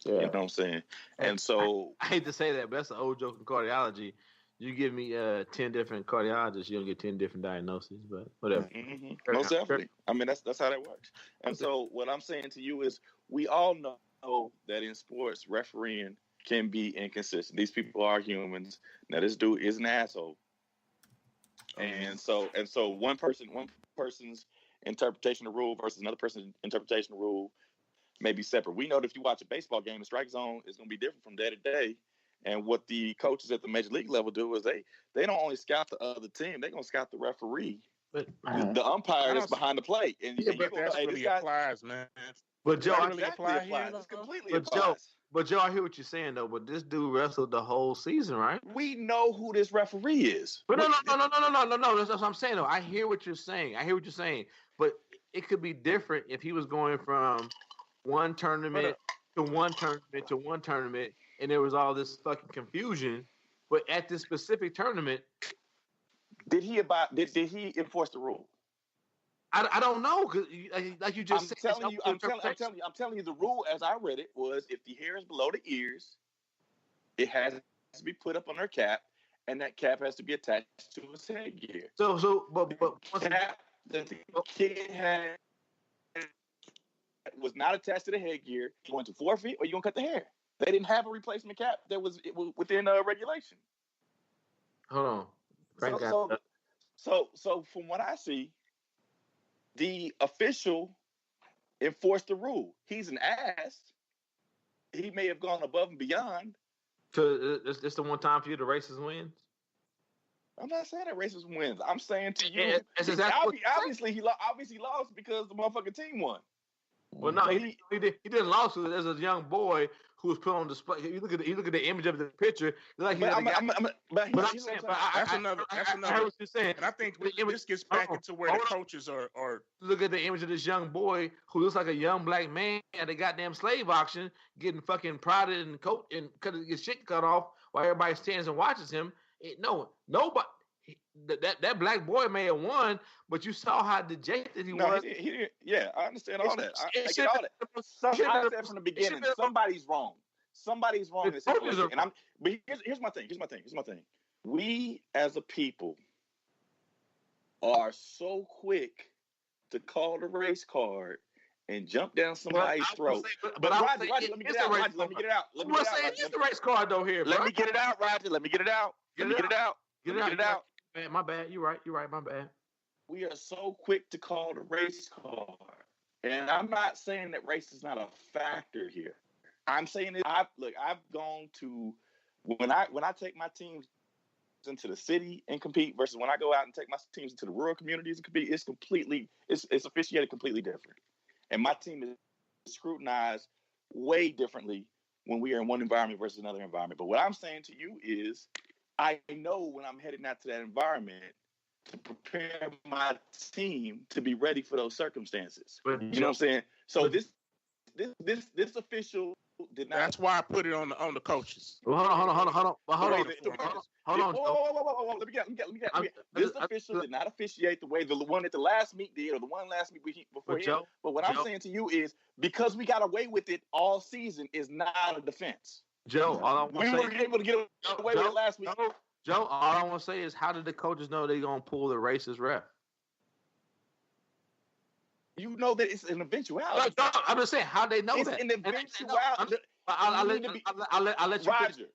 You know what I'm saying? And so I hate to say that, but that's an old joke in cardiology. You give me 10 different cardiologists, you don't get 10 different diagnoses, but whatever. Mm-hmm. Most definitely. I mean, that's how that works. And so what I'm saying to you is we all know that in sports, refereeing can be inconsistent. These people are humans. Now, this dude is an asshole. And so one person's interpretation of the rule versus another person's interpretation of the rule may be separate. We know that if you watch a baseball game, the strike zone is going to be different from day to day. And what the coaches at the major league level do is they don't only scout the other team, they're going to scout the referee. But the umpire that's behind the plate. And yeah, but that really applies, man. But Joe, really applies here. It's completely applies. But Joe, I hear what you're saying though. But this dude wrestled the whole season, right? We know who this referee is. But no. That's what I'm saying though. I hear what you're saying. But it could be different if he was going from one tournament to one tournament to one tournament, and there was all this fucking confusion. But at this specific tournament, did he enforce the rule? I don't know, because like you just said, I'm telling you, the rule as I read it was if the hair is below the ears, it has to be put up on her cap, and that cap has to be attached to his headgear. But the kid had was not attached to the headgear. You want to forfeit, or you gonna cut the hair? They didn't have a replacement cap that was within regulation. Hold on. So from what I see, the official enforced the rule. He's an ass. He may have gone above and beyond. So it's the one time for you the racist wins? I'm not saying that racist wins. I'm saying to you, obviously he lost because the motherfucking team won. Well, no, he didn't lose. There's a young boy who was put on display. You look at the image of the picture. Like that's another. I heard what you're saying. And I think this gets back into where the coaches are. Look at the image of this young boy who looks like a young black man at a goddamn slave auction, getting fucking prodded and cutting his shit cut off while everybody stands and watches him. Nobody. That black boy may have won, but you saw how dejected he was. He didn't. Yeah, I understand all that. I get all that. I said from the beginning, somebody's wrong. Somebody's wrong in this situation. But here's my thing. We as a people are so quick to call the race card and jump down somebody's throat. But Roger, let me get it out. Let me get it out. It's the race card though here. Let me get it out, Roger. Let me get it out. Get it out. My bad. You're right. My bad. We are so quick to call the race card. And I'm not saying that race is not a factor here. I'm saying I've gone to when I take my teams into the city and compete versus when I go out and take my teams into the rural communities and compete, it's officiated completely different. And my team is scrutinized way differently when we are in one environment versus another environment. But what I'm saying to you is I know when I'm heading out to that environment to prepare my team to be ready for those circumstances. You know what I'm saying? So this official did not. That's why I put it on the coaches. Well, hold on. Whoa. Let me get. This official did not officiate the way the one at the last meet did, or the one last meet before him. But what I'm saying to you is because we got away with it all season is not a defense. Joe, we were able to get away with it last week. Joe, all I want to say is, how did the coaches know they're gonna pull the racist ref? You know that it's an eventuality. No, I'm just saying, how they know it's that? It's an eventuality. I'll let you. Roger.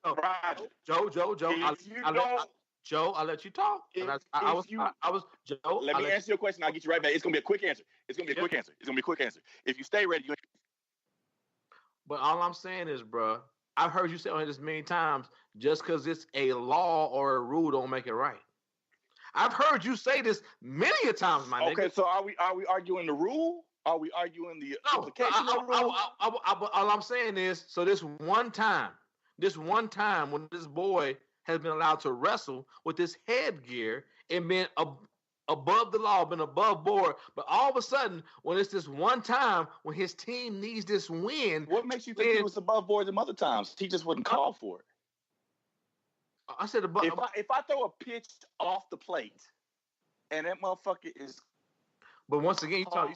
Joe, I'll let you talk. Joe. Let me answer your question. I'll get you right back. It's gonna be a quick answer. If you stay ready, But all I'm saying is, bro, I've heard you say on this many times. Just because it's a law or a rule, don't make it right. I've heard you say this many a times, my nigga. Okay, so are we arguing the rule? Are we arguing the implication of the rule? All I'm saying is, so this one time when this boy has been allowed to wrestle with this headgear and been above the law, been above board, but all of a sudden, when it's this one time when his team needs this win, what makes you think he was above board them other times? He just wouldn't call for it. I said above. If I throw a pitch off the plate and that motherfucker is. But once again, you talking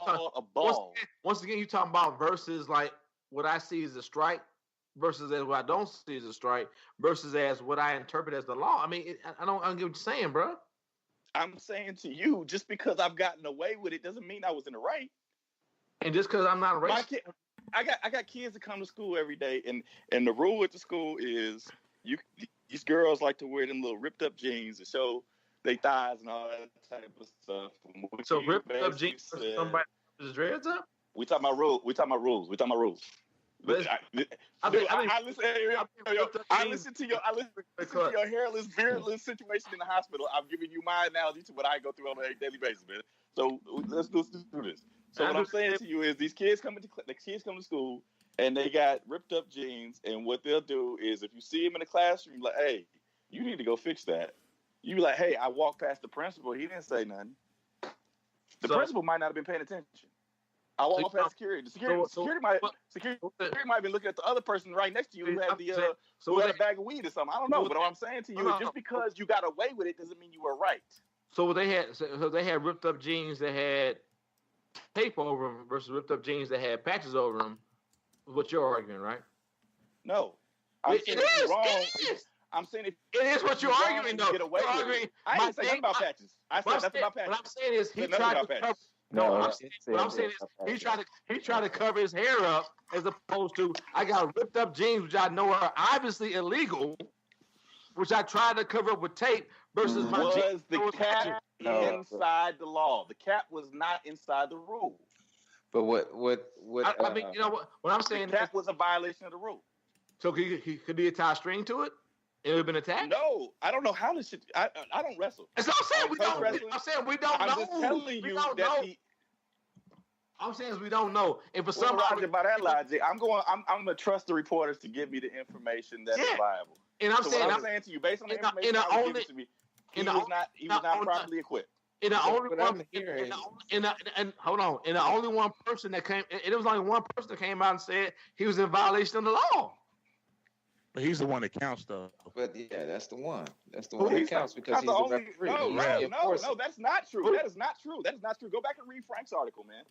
about versus like what I see is a strike. versus as what I don't see as a strike versus as what I interpret as the law. I mean, I don't get what you're saying, bro. I'm saying to you, just because I've gotten away with it doesn't mean I was in the right. And just because I'm not a racist. I got kids that come to school every day, and the rule at the school is these girls like to wear them little ripped up jeans to show their thighs and all that type of stuff. So ripped up jeans for somebody with his dreads up? We talking about rules. But I listen to your hairless, beardless situation in the hospital. I'm giving you my analogy to what I go through on a daily basis, man. So let's do this. So what I'm saying to you is these kids come to school and they got ripped up jeans, and what they'll do is if you see them in the classroom, like, hey, you need to go fix that. You be like, hey, I walked past the principal, he didn't say nothing. The principal might not have been paying attention. I walked past security. Security might have been looking at the other person right next to you who had who had a bag of weed or something. I don't know. But what I'm saying to you is just because you got away with it doesn't mean you were right. So they had ripped up jeans that had tape over them versus ripped up jeans that had patches over them. What you're arguing, right? No, it is. I'm saying it is what you're arguing, though. I didn't say nothing about patches. I said nothing about patches. What I'm saying is he tried to cover. What I'm saying is he tried to cover his hair up as opposed to I got ripped up jeans, which I know are obviously illegal, which I tried to cover up with tape versus my jeans. Was the cap inside the law? The cap was not inside the rule. But what? I mean, you know what I'm saying? The cap was a violation of the rule. So could he tie a string to it? It would have been attacked? No, I don't know how this shit. I don't wrestle. That's what I'm saying. We don't. I'm saying we don't know. I'm just telling you that I'm saying is we don't know. And for somebody by that logic, I'm gonna trust the reporters to give me the information that's viable. And I'm saying to you, based on the information I was given to me, he was not properly equipped. And the only only one person that came, it was only one person that came out and said he was in violation of the law. But he's the one that counts, though. But yeah, that's the one. That's the one that counts because he's the referee. No, that's not true. That is not true. That is not true. Go back and read Frank's article, man.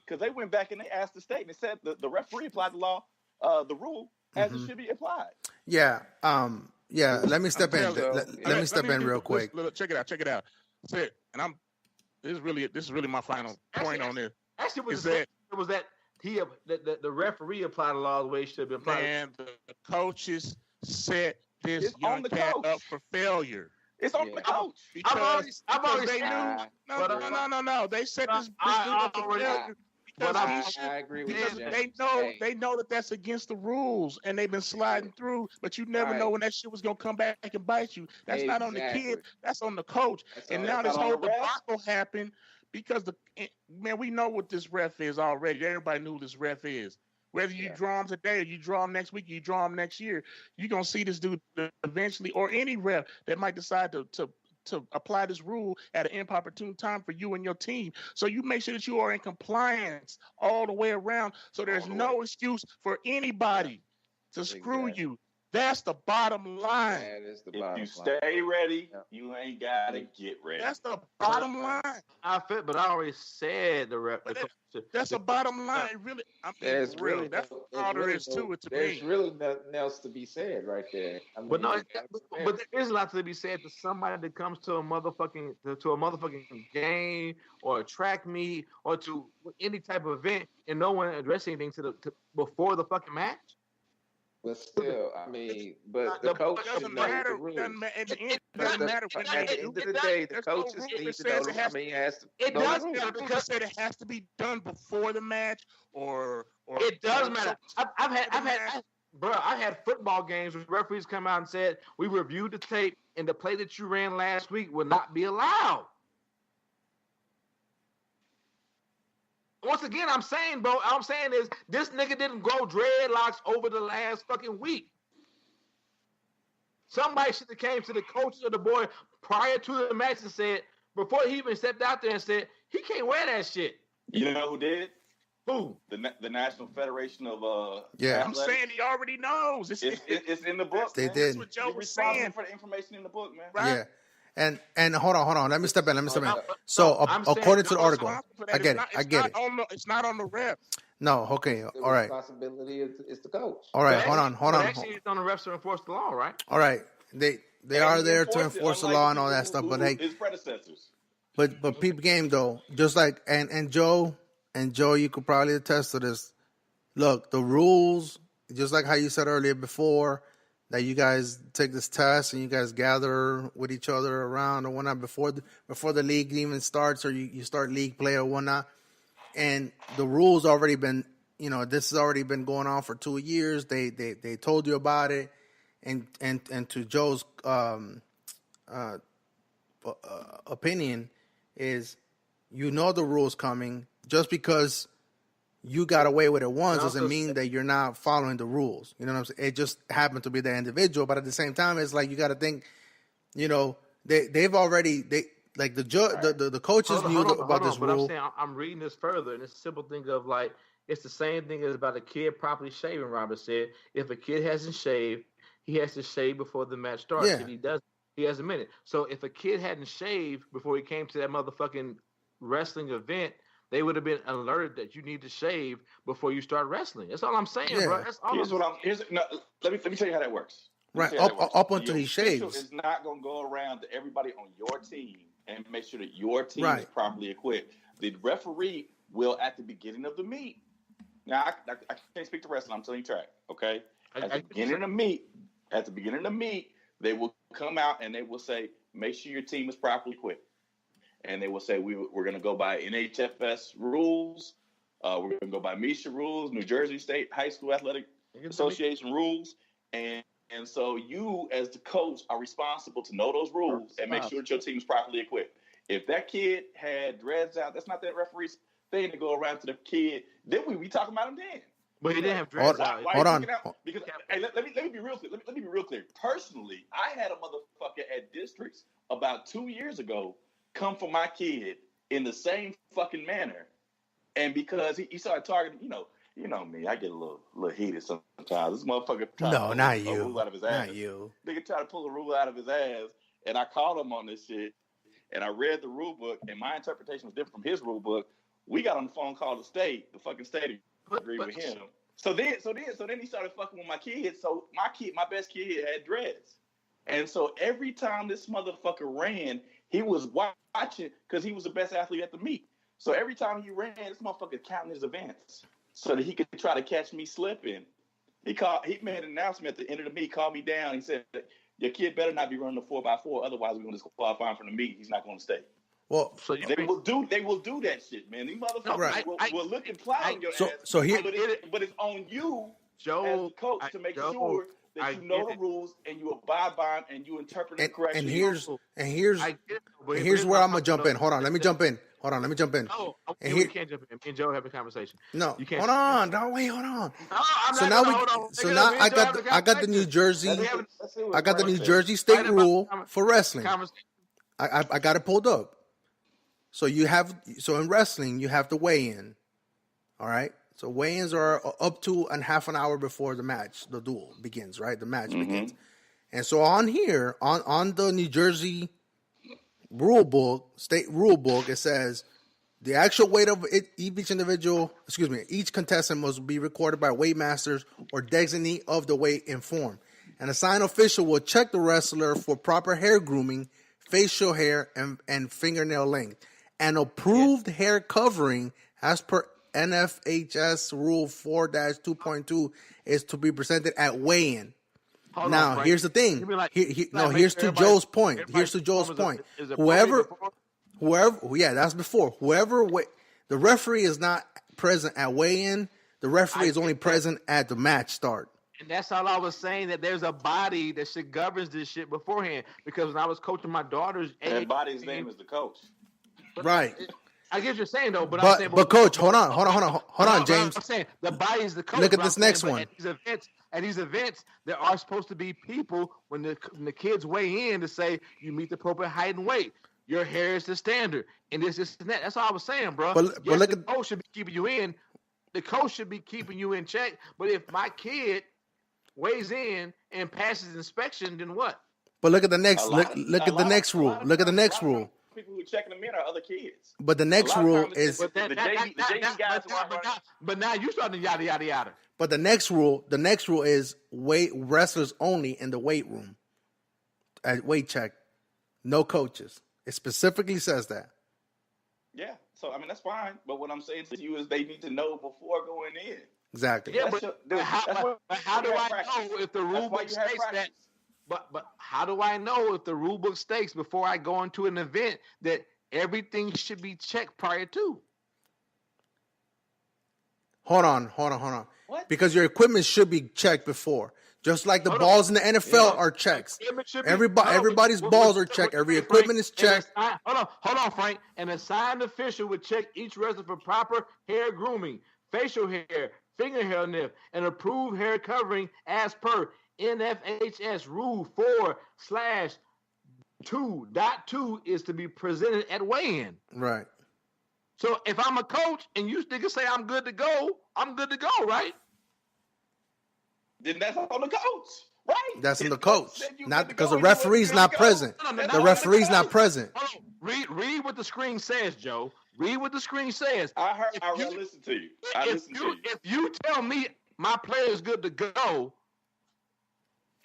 Because they went back and they asked the state and it said the referee applied the law, the rule as it should be applied. Yeah. Let me step in. Let me step in real quick. Check it out. That's it. And this is really my final point on this. Actually, it was that the referee applied the law the way it should be applied. And the coaches set this young cat up for failure. It's on the coach. I've already they knew. No. They set this dude up for failure. I agree with you. They know that that's against the rules, and they've been sliding through. But you never know when that shit was gonna come back and bite you. That's not on the kid. That's on the coach. And now this whole debacle happened because we know what this ref is already. Everybody knew who this ref is. Whether you draw him today or you draw him next week, you draw him next year, you're gonna see this dude eventually, or any ref that might decide to apply this rule at an inopportune time for you and your team. So you make sure that you are in compliance all the way around. So there's no excuse for anybody to screw you. That's the bottom line. That is the if bottom you stay ready, you ain't gotta get ready. That's the bottom line. But I already said the rep. That's the bottom line. Really, that's all there is to it. There's really nothing else to be said right there. But there is a lot to be said to somebody that comes to a motherfucking game or a track meet or to any type of event and no one address anything to before the fucking match. But still, the coach doesn't matter. Doesn't matter. At the end of the day, the coaches need to know. It does matter because it has to be done before the match, or it does matter. I've had football games where referees come out and said we reviewed the tape and the play that you ran last week will not be allowed. Once again, I'm saying is this nigga didn't grow dreadlocks over the last fucking week. Somebody should have came to the coaches of the boy prior to the match and said, before he even stepped out there and said, he can't wear that shit. You know who did? Who? The National Federation of I'm saying he already knows. It's in the book. They did. That's what Joe was saying. For the information in the book, man. Right? Yeah. And hold on. Let me step in. So according to the article, I get it. It's not on the ref. No, okay, The all right. responsibility is the coach. All right, hold But on. actually, it's on the refs to enforce the law, right? All right. They And are he there to enforced it, enforce the unlike law the and all people that stuff, but who his predecessors. But peep game though, just like and Joe, you could probably attest to this. Look, the rules, just like how you said earlier before, that you guys take this test and you guys gather with each other around or whatnot before the league even starts, or you start league play or whatnot. And the rules already been, this has already been going on for 2 years. They told you about it, and to Joe's opinion is, the rules coming. Just because you got away with it once doesn't mean that you're not following the rules. You know what I'm saying? It just happened to be the individual, but at the same time, it's like you got to think. They've already like the coaches knew about this rule. I'm reading this further, and it's a simple thing of like it's the same thing as about a kid properly shaving. Robert said, if a kid hasn't shaved, he has to shave before the match starts. Yeah. If he doesn't, he has a minute. So if a kid hadn't shaved before he came to that motherfucking wrestling event, they would have been alerted that you need to shave before you start wrestling. That's all I'm saying, bro. That's all. Let me tell you how that works. Right, up until he shaves. Is not going to go around to everybody on your team and make sure that your team is properly equipped. The referee will, at the beginning of the meet. Now, I can't speak to wrestling. I'm telling you track, okay? At the beginning of the meet, they will come out and they will say, make sure your team is properly equipped. And they will say, we're going to go by NHFS rules. We're going to go by Mejia rules, New Jersey State High School Athletic Association rules. And so you, as the coach, are responsible to know those rules and make sure that your team is properly equipped. If that kid had dreads out, that's not that referee's thing to go around to the kid. Then we talking about him then. But he didn't have dreads out. Hold on. Because let me be real clear. Let me be real clear. Personally, I had a motherfucker at districts about 2 years ago come for my kid in the same fucking manner, and because he started targeting, you know me, I get a little heated sometimes. This motherfucker tried to pull a rule out of his ass. Not you. Nigga tried to pull a rule out of his ass, and I called him on this shit, and I read the rule book, and my interpretation was different from his rule book. We got on the phone call the fucking state agreed with him. So then he started fucking with my kids. So my best kid had dreads. And so every time this motherfucker ran, he was watching because he was the best athlete at the meet. So every time he ran, this motherfucker counting his events so that he could try to catch me slipping. He made an announcement at the end of the meet, called me down. He said, your kid better not be running a 4x4, otherwise we're going to disqualify him from the meet. He's not going to stay. Well, so they will do that shit, man. These motherfuckers will look and plow your ass. So here, but it's on you, Joe, as the coach, to make sure that you know the rules and you abide by them and you interpret them correctly. And here's where I'm gonna jump in. Hold on, let me jump in. No, we can't jump in. Me and Joe have a conversation. No, you can't. Hold on. No, wait, hold on. No, I'm not. I got the New Jersey. I got the New Jersey state rule for wrestling. I got it pulled up. So in wrestling you have to weigh in. All right. So weigh-ins are up to half an hour before the match, the duel begins, right? The match begins. And so on here, on the New Jersey state rule book, it says the actual weight of each contestant must be recorded by weight masters or designee of the weight informed. An assigned official will check the wrestler for proper hair grooming, facial hair, and fingernail length. An approved hair covering, as per NFHS Rule 4-2.2, is to be presented at weigh-in. Here's the thing. Here's to Joe's point. Whoever, that's before. The referee is not present at weigh-in. The referee is only present at the match start. And that's all I was saying, that there's a body that shit governs this shit beforehand. Because when I was coaching my daughter's that body's name is the coach. Right. I get what you're saying though, but coach, hold on, James. I'm saying the body is the coach. Look at this next one. At these events, there are supposed to be people when the kids weigh in to say you meet the appropriate height and weight. Your hair is the standard, and this and that. That's all I was saying, bro. But the coach should be keeping you in. The coach should be keeping you in check. But if my kid weighs in and passes inspection, then what? But look at the next. Look at the next rule. Look at the next rule. people who are checking them in are other kids. But the next rule is. the JV guys who are. But now you starting to yada yada yada. But the next rule is wrestlers only in the weight room. At weight check, no coaches. It specifically says that. Yeah, so I mean that's fine. But what I'm saying to you is they need to know before going in. Exactly. Yeah, but how do I know if the rule book states that? But how do I know if the rule book states before I go into an event that everything should be checked prior to? Hold on. What? Because your equipment should be checked before. Just like the balls in the NFL are checked. Everybody's balls are checked. Every equipment is checked. Hold on, Frank. An assigned official would check each wrestler for proper hair grooming, facial hair, fingernail nip, and approved hair covering as per NFHS Rule 4/2.2 is to be presented at weigh-in. Right. So if I'm a coach and you niggas say I'm good to go, right? Then that's on the coach, right? That's on the coach. Not because the referee's not present. The referee's not present. Hold on. Read what the screen says, Joe. Read what the screen says. I listened to you. If you tell me my player is good to go,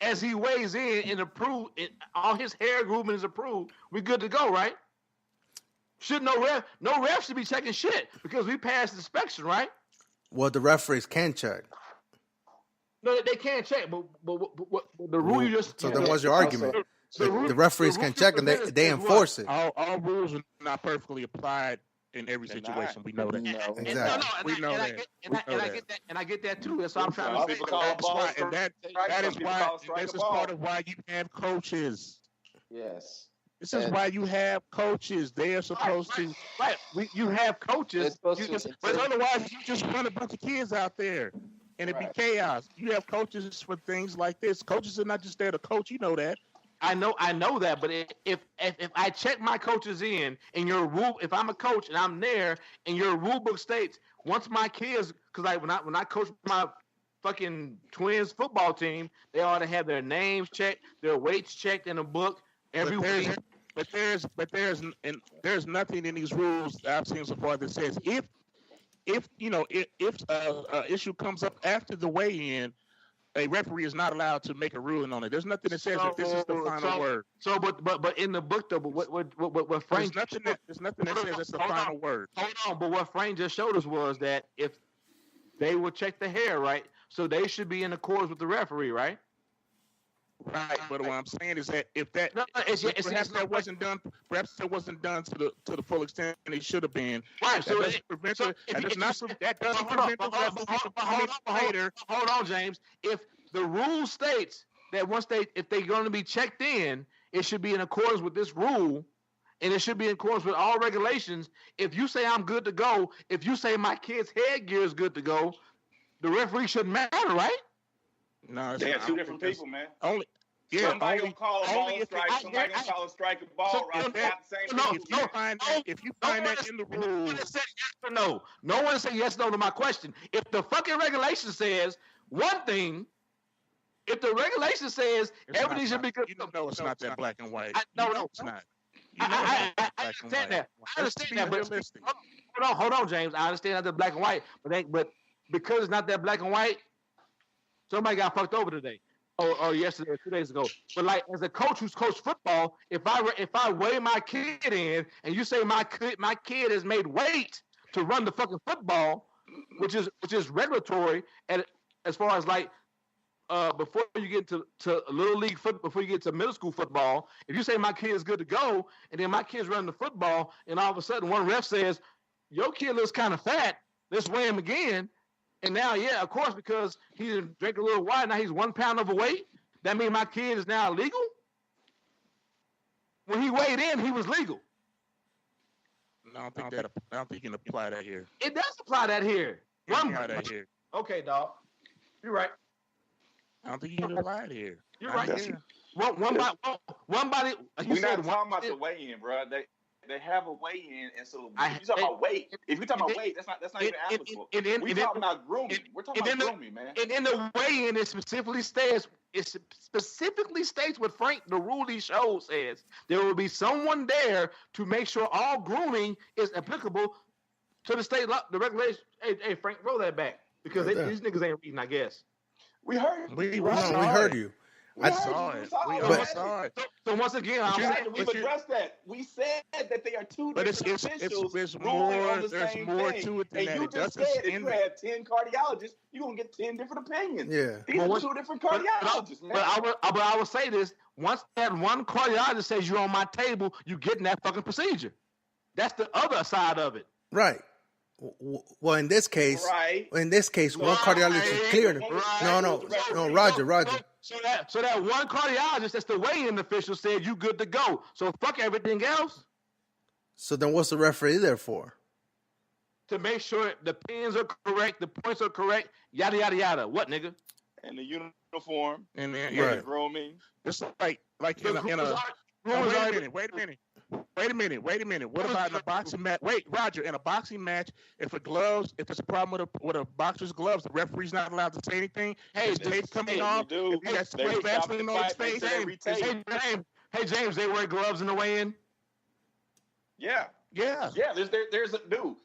as he weighs in and approved, all his hair grooming is approved, we good to go, right? Should no ref should be checking shit because we passed the inspection, right? Well, the referees can check. No, they can't check, but the rule you just... So then what's your argument? The referees can check and they enforce it. All rules are not perfectly applied in every situation. We know that. Exactly. We know that. And I get that too. That's what I'm trying to say. That is why. This is part of why you have coaches. Yes. This is why you have coaches. They are supposed to. Right. You have coaches. But otherwise, you just run a bunch of kids out there. And it'd be chaos. You have coaches for things like this. Coaches are not just there to coach. You know that. I know that. But if I check my coaches in and your rule, if I'm a coach and I'm there and your rule book states once my kids, because when I coach my fucking Twins football team, they ought to have their names checked, their weights checked in a book every week. But there's nothing in these rules that I've seen so far that says if issue comes up after the weigh-in, a referee is not allowed to make a ruling on it. There's nothing that says that this is the final word. So, but in the book though, what Frank? There's nothing that says it's the final word. Hold on, but what Frank just showed us was that if they will check the hair, right? So they should be in accordance with the referee, right? Right, but what I'm saying is that if that perhaps that wasn't done to the full extent and it should have been. Right. So that doesn't prevent the later. Hold on, James. If the rule states that if they're going to be checked in, it should be in accordance with this rule, and it should be in accordance with all regulations. If you say I'm good to go, if you say my kid's headgear is good to go, the referee shouldn't matter, right? No, they are two different people, man. Somebody gonna call a ball strike. Somebody gonna call a strike a ball. If you find that in the rules, no one said yes no to my question. If the fucking regulation says one thing, if the regulation says everything should be good, it's not that black and white. No, it's not. I understand that. I understand that. But hold on, James. I understand that the black and white, but because it's not that black and white. Somebody got fucked over today, or yesterday, or 2 days ago. But like as a coach who's coached football, if I weigh my kid in, and you say my kid has made weight to run the fucking football, which is regulatory, and as far as like before you get to little league football, before you get to middle school football, if you say my kid is good to go, and then my kid's running the football, and all of a sudden one ref says your kid looks kind of fat, let's weigh him again. And now, yeah, of course, because he didn't drink a little wine, now he's 1 pound overweight. That means my kid is now legal? When he weighed in, he was legal. No, I don't think you can apply that here. It does apply that here. Here. Okay, dog. You're right. I don't think you can apply it here. You're right. One body. We're not talking about the weigh-in, bro. they have a weigh-in, and so if you talk about weight, that's not even applicable. We're talking about grooming. We're talking about grooming, man. And in the weigh-in, it specifically states what Frank, the rule he showed, says there will be someone there to make sure all grooming is applicable to the state law, the regulation. Hey, Frank, roll that back because these niggas ain't reading, I guess. We heard. We heard you. We saw it. So once again, we've addressed that. We said that they are two different officials. There's more to it than that. You just said if you have 10 cardiologists, you're going to get 10 different opinions. Yeah. These are two different cardiologists, man. But I would say this. Once that one cardiologist says you're on my table, you getting that fucking procedure. That's the other side of it. Right. Well, in this case, one cardiologist is cleared. No, Roger. So that one cardiologist, that's the weigh-in official, said you good to go. So fuck everything else. So then, what's the referee there for? To make sure the pins are correct, the points are correct, yada yada yada. What, nigga? And the uniform and then the grooming. It's like in a. Wait a minute. What about in a boxing match? Wait, Roger, in a boxing match, if there's a problem with a boxer's gloves, the referee's not allowed to say anything. Hey, is tape coming off? If he has spray Vaseline on his face. Hey, James, they wear gloves in the weigh-in? Yeah. There's a dude.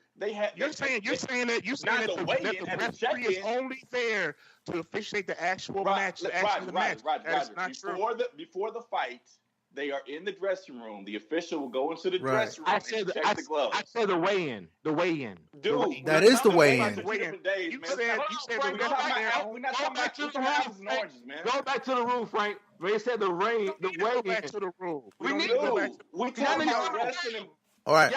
You're saying that the referee is only there to officiate the actual match. That's not true. Before the fight, they are in the dressing room. The official will go into the dressing room and check the gloves. I said the weigh-in. Dude, that is the weigh-in. You said we're not talking about apples and oranges, man. Go back to the rule, Frank. They said the weigh-in. Go back to the rule. We're talking about wrestling and all right.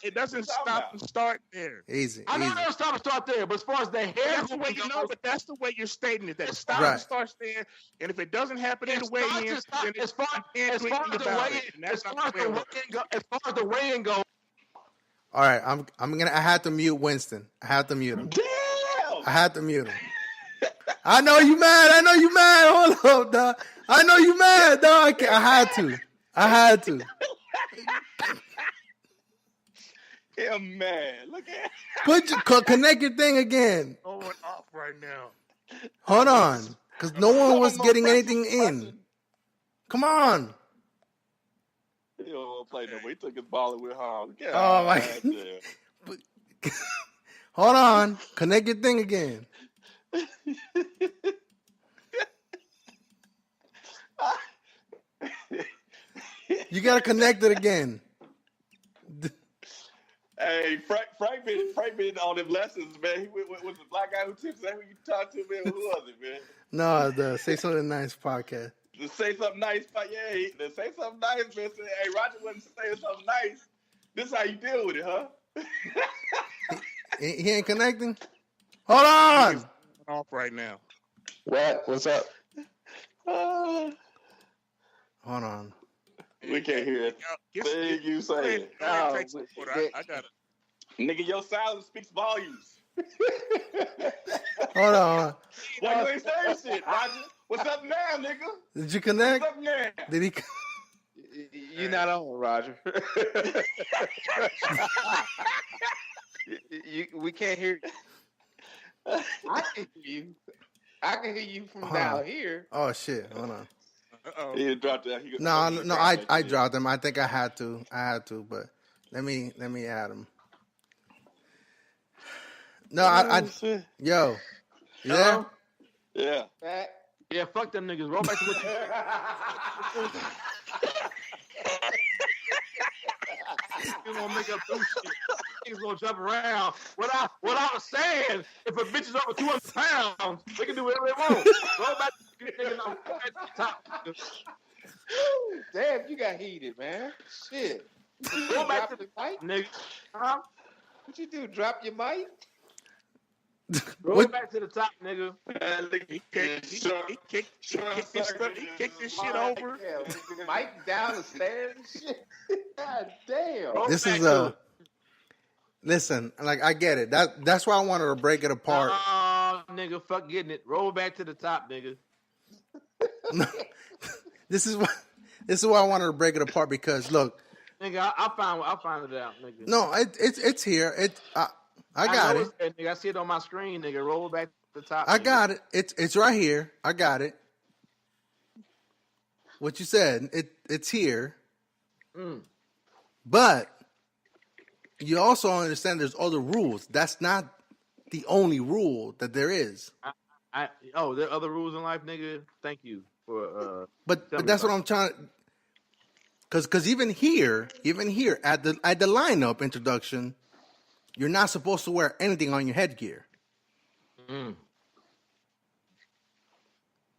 It doesn't stop and start there. Easy. I know it doesn't stop and start there, but as far as the hair, that's the way but that's the way you're stating it. That it stops and starts there, and if it doesn't happen in the weigh-in, then as far as the weigh-in goes. All right, I had to mute Winston. I had to mute him. Damn! I had to mute him. I know you mad. Hold up, dog. I know you mad, dog. I had to. Yeah, man. Look at connect your thing again. Going off right now. Hold on, because no one was getting anything in. Come on. He don't want to play no more. He took his ball and went home. Oh my God. Hold on. Connect your thing again. You gotta connect it again. Hey, Frank been on them lessons, man. He was the black guy who tips. That who you talk to, man? Who was it, man? No, the Say Something Nice podcast. The Say Something Nice, the Say Something Nice, man. Hey, Roger wasn't saying something nice. This is how you deal with it, huh? He ain't connecting. Hold on. He's off right now. What's up? Hold on. We can't hear it. Thing you say. I got it. Nigga, your silence speaks volumes. Hold on. Why you ain't saying shit, Roger? What's up now, nigga? Did you connect? What's up now? Did he? You're not on, Roger. We can't hear you. I can hear you. I can hear you from down here. Oh shit! Hold on. Uh-oh. He dropped that. No. I dropped him. I think I had to, but let me add him. No, yo, you there? Yeah. Yeah, fuck them niggas. Roll back to what you You gonna make up new shit. Niggas gonna jump around. What I was saying, if a bitch is over 200 pounds, they can do whatever they want. Roll back to the top. Damn, you got heated, man. Shit. Roll back to the mic, nigga. Huh? What you do? Drop your mic? Roll back to the top, nigga. He kicked this shit over. Yeah, mic down the stairs and shit. God damn. This is listen, like I get it. That's why I wanted to break it apart. Nigga, fuck getting it. Roll back to the top, nigga. No, this is This is why I wanted to break it apart because look, nigga, I'll find it out, nigga. no, it's here. I got it. It's, nigga, I see it on my screen, nigga. Roll back to the top. I nigga. got it. It's right here. I got it. What you said, it's here. But you also understand there's other rules. That's not the only rule that there is. There are other rules in life, nigga. Thank you for. But that's what I'm trying. Because even here at the lineup introduction, you're not supposed to wear anything on your headgear.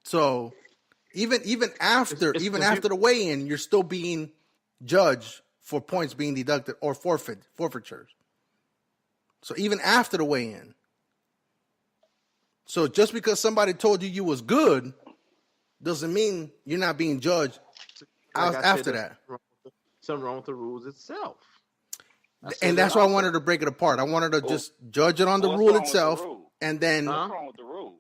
So even after the weigh-in, you're still being judged for points being deducted or forfeitures. So even after the weigh-in. So just because somebody told you was good doesn't mean you're not being judged after that. Something wrong with the rules itself. And that's why I wanted to break it apart. I wanted to just judge it on the rule itself, and then what's wrong with the rule?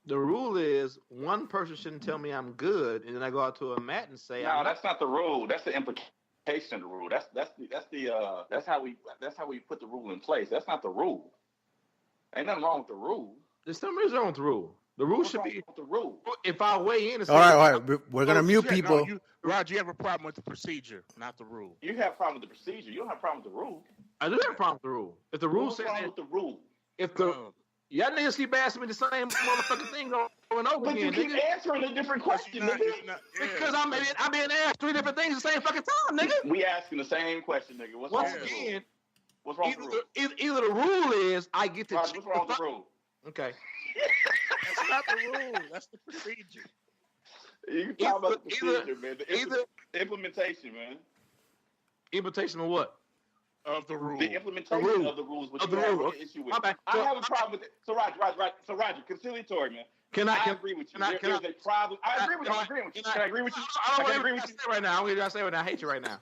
The rule is one person shouldn't tell me I'm good, and then I go out to a mat and say, "No, that's not the rule. That's the implication of the rule. That's how we put the rule in place. That's not the rule. Ain't nothing wrong with the rule. There's something wrong with the rule. The rule should be the rule. If I weigh in, and say, all right. We're gonna mute people. Roger, you have a problem with the procedure, not the rule. You have a problem with the procedure. You don't have a problem with the rule. I do have a problem with the rule. If the rule says with the rule, if the y'all niggas keep asking me the same motherfucking thing over and over but again, you keep answering a different question, nigga. Because I'm being asked 3 different things the same fucking time, nigga. We asking the same question, nigga. What's wrong with the rule? What's wrong with the rule? Either the rule is I get to. Roger, what's wrong with the rule? Okay. That's not the rule. That's the procedure. You can talk about the procedure, man. The implementation, man. Implementation of what? Of the rule. The implementation of the rules, which you have an issue with. I have a problem with it. So, Roger, conciliatory, man. I agree with you. There's a problem. I agree with you. Can I agree with you? I can agree with you right now. I'm going to say right now. I hate you right now.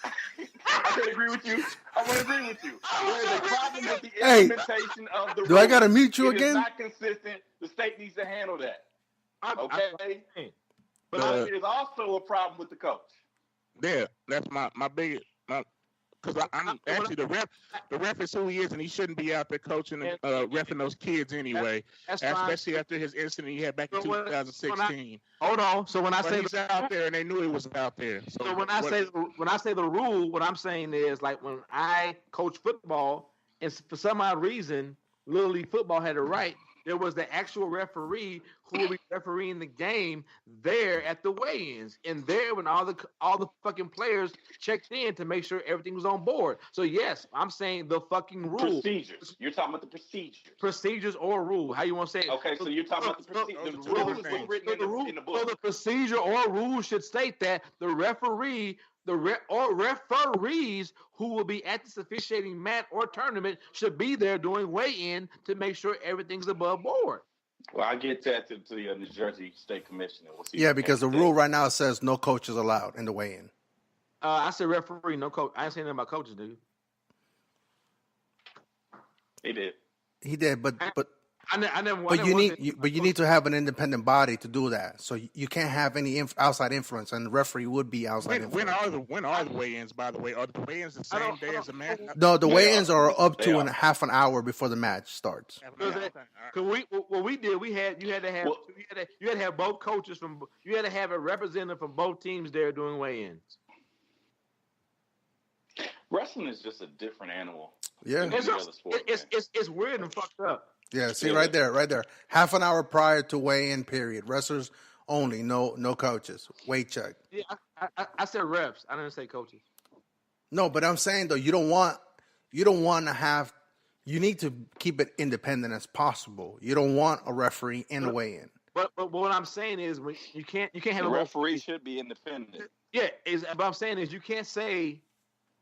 I can agree with you. I want to agree with you. There's a problem with the implementation of the rules. Do I got to mute you again? It's not consistent. The state needs to handle that. Okay? But there's also a problem with the coach. Yeah, that's my biggest. Because I'm actually the ref is who he is, and he shouldn't be out there coaching and reffing those kids anyway. Especially after his incident he had back in 2016. Hold on. So when I say he's out there, and they knew he was out there. So when I say the rule, what I'm saying is like when I coach football, and for some odd reason, Little League football had a right. There was the actual referee who will be refereeing the game there at the weigh-ins, and there when all the fucking players checked in to make sure everything was on board. So yes, I'm saying the fucking rule. Procedures. You're talking about the procedures. Procedures or rule. How you want to say it? Okay, so you're talking about the procedures. The rule is what's written in the book. So the procedure or rule should state that the referee. Or referees who will be at this officiating mat or tournament should be there doing weigh-in to make sure everything's above board. Well, I get that to the New Jersey State Commissioner. Yeah, because the rule right now says no coaches allowed in the weigh-in. I said referee, no coach. I ain't saying nothing about coaches, dude. He did, but you need to have an independent body to do that. So you can't have any outside influence, and the referee would be outside influence. When are the weigh-ins? By the way, are the weigh-ins the same day as the match? No, the weigh-ins are up to half an hour before the match starts. You had to have both coaches you had to have a representative from both teams there doing weigh-ins. Wrestling is just a different animal. Yeah, it's weird and fucked up. Yeah, see right there. Half an hour prior to weigh-in period. Wrestlers only, no coaches. Weight check. Yeah, I said reps. I didn't say coaches. No, but I'm saying though, you don't want to have. You need to keep it independent as possible. You don't want a referee in the weigh-in. But what I'm saying is, you can't have a referee should be independent. Yeah, what I'm saying is you can't say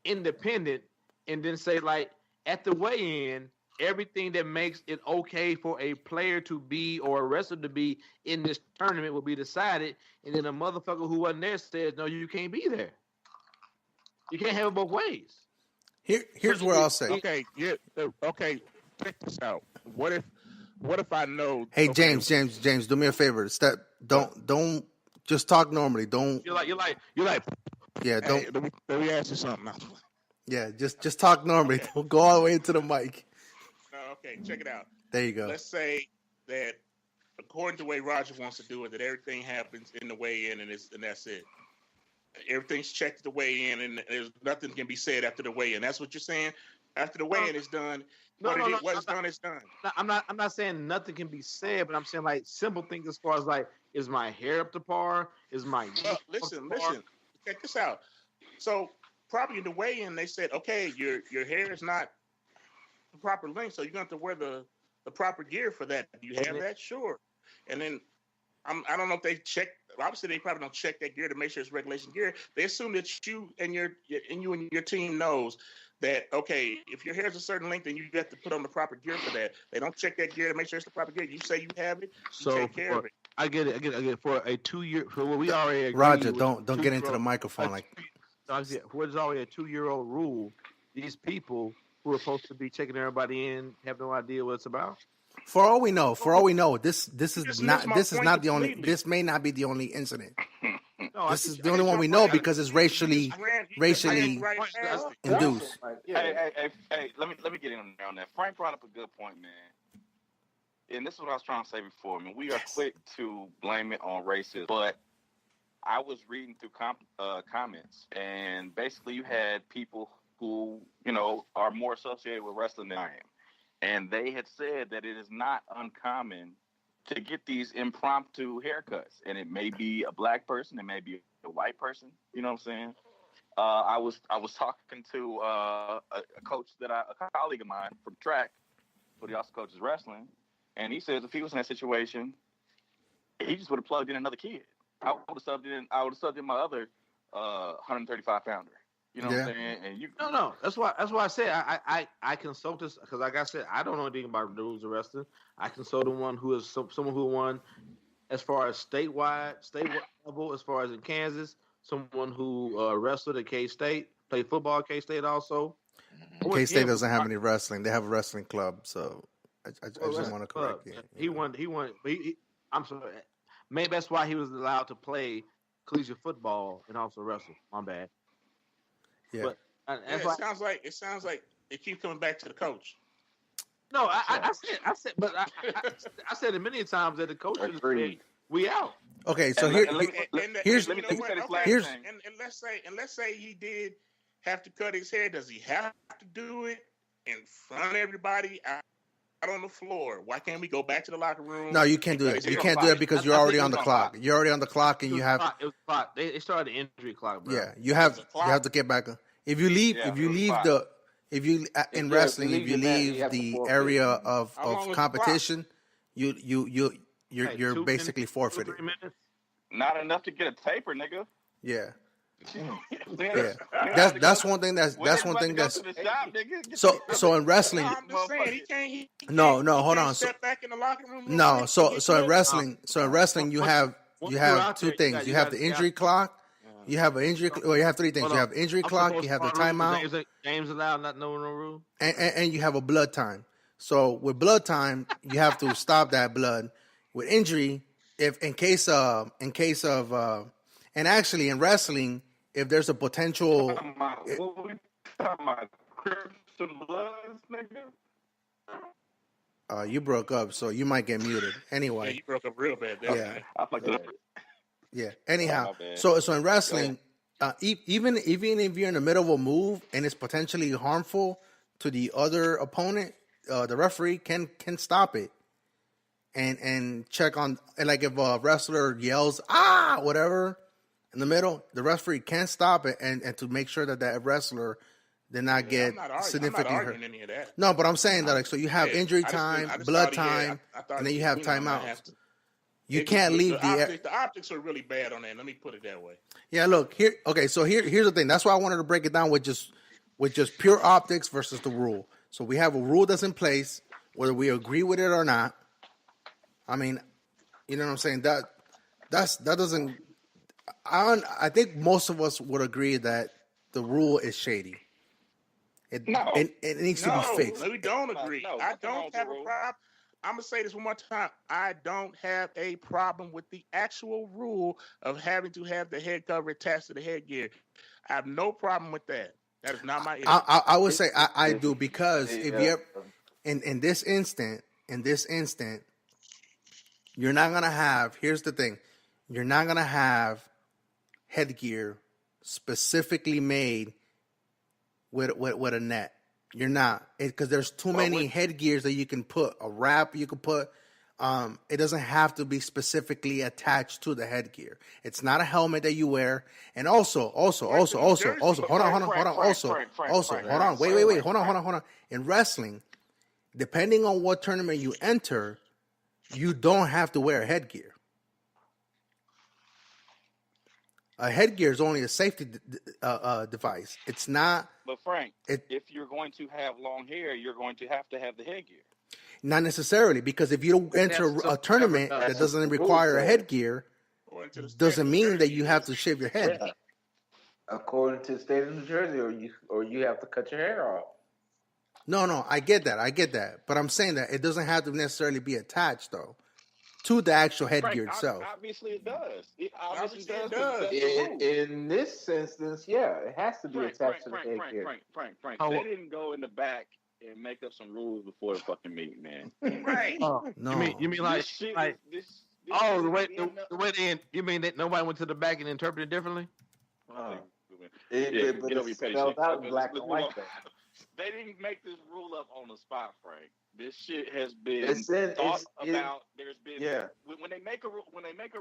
independent and then say like at the weigh-in. Everything that makes it okay for a player to be or a wrestler to be in this tournament will be decided, and then a motherfucker who wasn't there says, "No, you can't be there." You can't have it both ways. Here's where I'll say. Okay, check this out. What if I know? Hey, James, do me a favor. Don't Just talk normally. Don't. You're like. Yeah. Don't. Hey, let me ask you something now. Yeah. Just talk normally. Okay. Don't go all the way into the mic. No, okay, check it out. There you go. Let's say that according to the way Roger wants to do it, that everything happens in the weigh-in and that's it. Everything's checked at the weigh-in, and there's nothing can be said after the weigh-in. That's what you're saying. After the weigh-in is done, what's done is done. I'm not saying nothing can be said, but I'm saying like simple things as far as like, is my hair up to par? Is my listen. Check this out. So probably in the weigh-in, they said, okay, your hair is not the proper length, so you're going to have to wear the proper gear for that. Do you have that? Sure. And then I don't know if they check. Obviously, they probably don't check that gear to make sure it's regulation gear. They assume that you and your team knows that, okay, if your hair is a certain length, then you have to put on the proper gear for that. They don't check that gear to make sure it's the proper gear. You say you have it, you take care of it. I get it. For a 2-year, for what we already agreed Roger, with don't get into the microphone like. What's already a 2-year-old rule? These people who are supposed to be checking everybody in have no idea what it's about. For all we know, this is not the only. This may not be the only incident. No, this is the only one we know because it's racially induced. Hey, let me get in on that. Frank brought up a good point, man. And this is what I was trying to say before. I mean, we are quick to blame it on racism, but I was reading through comments, and basically you had people who, are more associated with wrestling than I am. And they had said that it is not uncommon to get these impromptu haircuts. And it may be a black person, it may be a white person. You know what I'm saying? I was talking to a coach a colleague of mine from track, but he also coaches wrestling. And he says if he was in that situation, he just would have plugged in another kid. I would have subbed in my other 135 pounder. You know what I'm saying? And No. That's why I said I consult this because, like I said, I don't know anything about the rules of wrestling. I consult one who is someone who won as far as statewide level, as far as in Kansas. Someone who wrestled at K-State, played football at K-State also. K-State doesn't have any wrestling. They have a wrestling club, so I just want to correct you. He won. I'm sorry. Maybe that's why he was allowed to play collegiate football and also wrestle. My bad. Yeah. But it sounds like it keeps coming back to the coach. No, I said it many times that the coach said we out. Okay, so here's let's say he did have to cut his hair. Does he have to do it in front of everybody out on the floor? Why can't we go back to the locker room? No, you can't do it. You can't do it because you're already on the clock. You're already on the clock, and you have. It was clock. They started the injury clock, bro. Yeah, you have to get back. If you leave in wrestling, if you leave the area of competition, you're basically forfeited. Not enough to get a taper, nigga. Yeah. That's one thing that's so in wrestling. No, hold on. So in wrestling you have two things. You have the injury clock. You have an injury. Well, you have three things. You have injury clock. You have the timeout. Games allowed, not no rule. And you have a blood time. So with blood time, you have to stop that blood. With injury, if in case of, and actually in wrestling, if there's a potential. What we talking about? Crimson Bloods, nigga? You broke up, so you might get muted. Anyway. Yeah, you broke up real bad. Yeah. Anyhow, so in wrestling, even if you're in the middle of a move and it's potentially harmful to the other opponent, the referee can stop it and check on. And like if a wrestler yells whatever in the middle, the referee can stop it and to make sure that wrestler did not get significant hurt. Any of that. No, but I'm saying that like so you have injury time, blood time, and then you have timeouts. You can't leave the optics are really bad on that. Let me put it that way. Yeah, look here. Okay, so here's the thing. That's why I wanted to break it down with just pure optics versus the rule. So we have a rule that's in place, whether we agree with it or not. I mean, you know what I'm saying? That doesn't. I think most of us would agree that the rule is shady. It needs to be fixed. We don't agree. I don't have a problem. I'm gonna say this one more time. I don't have a problem with the actual rule of having to have the head cover attached to the headgear. I have no problem with that. That is not my issue. I would say I do, because if you're in this instant, you're not gonna have. Here's the thing: you're not gonna have headgear specifically made with a net. You're not, because there's too many headgears that you can put. A wrap you can put. It doesn't have to be specifically attached to the headgear. It's not a helmet that you wear. And also, hold on. Wait. Hold on. In wrestling, depending on what tournament you enter, you don't have to wear a headgear. A headgear is only a safety device. It's not. But Frank, if you're going to have long hair, you're going to have the headgear. Not necessarily, because if you don't enter a tournament that doesn't require a headgear, doesn't mean that you have to shave your head. Yeah. According to the state of New Jersey, or you have to cut your hair off. No, I get that. But I'm saying that it doesn't have to necessarily be attached, though, to the actual headgear itself. Obviously, it does. It obviously does. In this instance, yeah, it has to be attached to the headgear. Frank. They didn't go in the back and make up some rules before the fucking meeting, man. Right. No. You mean like the way they, you mean that nobody went to the back and interpreted differently? But it's spelled out in black and white. They didn't make this rule up on the spot, Frank. This shit has been thought about. There's been when they make a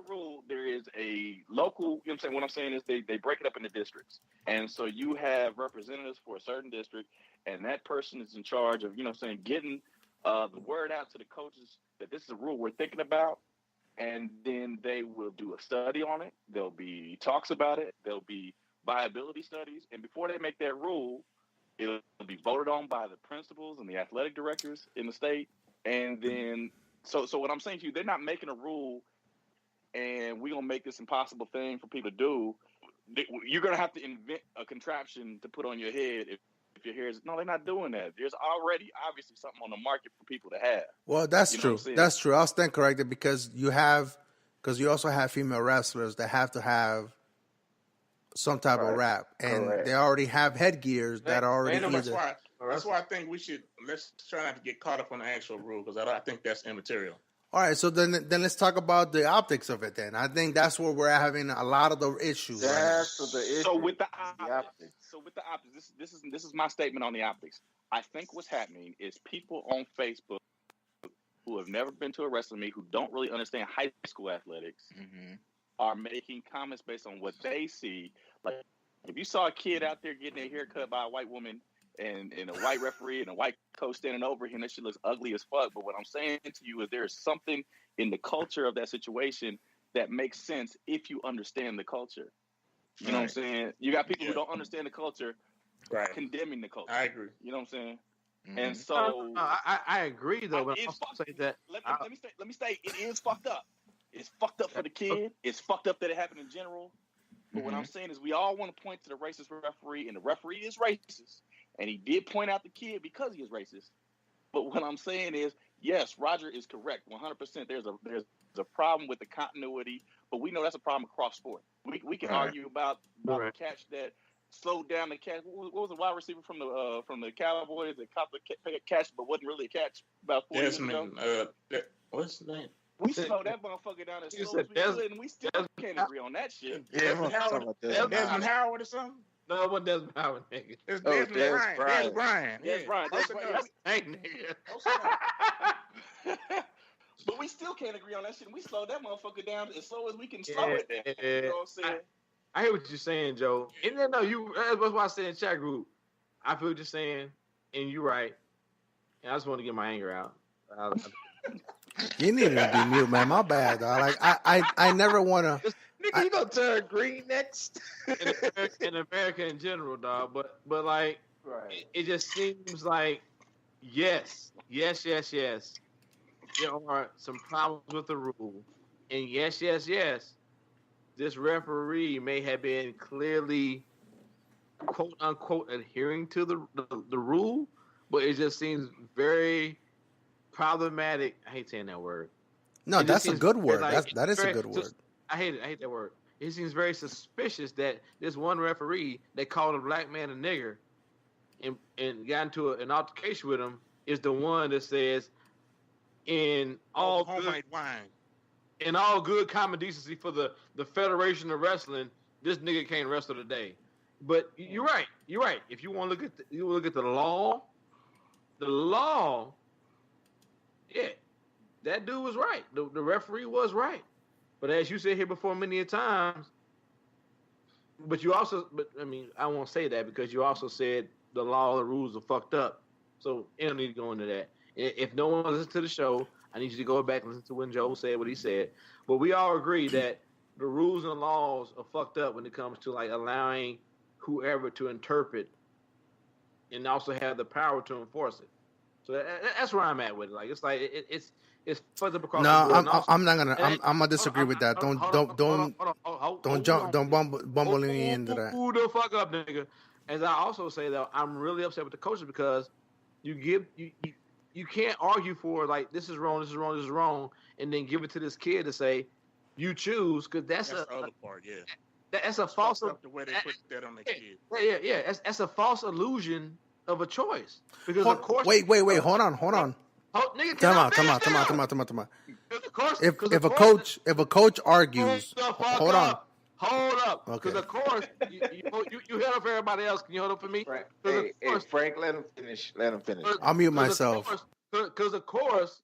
rule, there is a local. You know what I'm saying? What I'm saying is they break it up into districts, and so you have representatives for a certain district, and that person is in charge of getting the word out to the coaches that this is a rule we're thinking about, and then they will do a study on it. There'll be talks about it. There'll be viability studies, and before they make that rule, it'll be voted on by the principals and the athletic directors in the state. And then, so what I'm saying to you, they're not making a rule and we're going to make this impossible thing for people to do. You're going to have to invent a contraption to put on your head if your hair is... No, they're not doing that. There's already obviously something on the market for people to have. Well, that's true. That's true. I'll stand corrected, because you also have female wrestlers that have to have some type of wrap, and they already have headgears that are already. That's why I think let's try not to get caught up on the actual rule, because I think that's immaterial. All right, so then let's talk about the optics of it. Then I think that's where we're having a lot of the issues. So with the optics, this is my statement on the optics. I think what's happening is people on Facebook who have never been to a wrestling meet, who don't really understand high school athletics. Mm-hmm. Are making comments based on what they see. Like, if you saw a kid out there getting their hair cut by a white woman and a white referee and a white coach standing over him, that shit looks ugly as fuck. But what I'm saying to you is there is something in the culture of that situation that makes sense if you understand the culture. You know what I'm saying? You got people who don't understand the culture condemning the culture. I agree. You know what I'm saying? Mm-hmm. And so... I agree, though. But I'll say that... Let me say, it is fucked up. It's fucked up for the kid. It's fucked up that it happened in general. But what I'm saying is we all want to point to the racist referee, and the referee is racist. And he did point out the kid because he is racist. But what I'm saying is, yes, Roger is correct. 100%. There's a problem with the continuity, but we know that's a problem across sport. We can argue about the catch that slowed down the catch. What was the wide receiver from the Cowboys that caught the catch but wasn't really a catch about 4 years ago? What's his name? We slowed that motherfucker down as slow as we could, and we still can't agree on that shit. Desmond Howard or something? No, it wasn't Desmond Howard, nigga. It's Desmond Bryan. But we still can't agree on that shit. We slowed that motherfucker down as slow as we can slow it down. You know what I'm saying? I hear what you're saying, Joe. And then, that's why I said in the chat group, I feel what you're saying, and you're right. And I just want to get my anger out. You need to be mute, man. My bad, dog. Like I never want to. Nigga, you gonna turn green next? in America in general, dog. But like, it just seems like yes. There are some problems with the rule, and yes. This referee may have been clearly, quote unquote, adhering to the rule, but it just seems very problematic. I hate saying that word. No, that's a good word. Like, That is a good word. I hate it. I hate that word. It seems very suspicious that this one referee that called a black man a nigger and got into an altercation with him is the one that says in all good common decency for the Federation of Wrestling, this nigga can't wrestle today. But you're right. You're right. If you want to look at the law, yeah, that dude was right. The referee was right. But as you said here before many a times, but I mean, I won't say that because you also said the law, the rules are fucked up. So I don't need to go into that. If no one listens to the show, I need you to go back and listen to when Joe said what he said. But we all agree that the rules and laws are fucked up when it comes to like allowing whoever to interpret and also have the power to enforce it. So that's where I'm at with it. Like it's like it's further across. No, I'm not gonna. I'm gonna disagree with that. Don't bumble me into that. Who the fuck up, nigga? As I also say that I'm really upset with the coaches because you can't argue for like this is wrong, and then give it to this kid to say you choose because that's the other part. Yeah, that's a false. The way they put that on the kid. Yeah. That's a false illusion of a choice because of course. Wait. Hold on. Nigga, Come out. If a coach argues, hold on. Hold up. Okay. Because of course you held up for everybody else. Can you hold up for me? Frank, hey, Frank, let him finish. I'll mute myself. Because of course,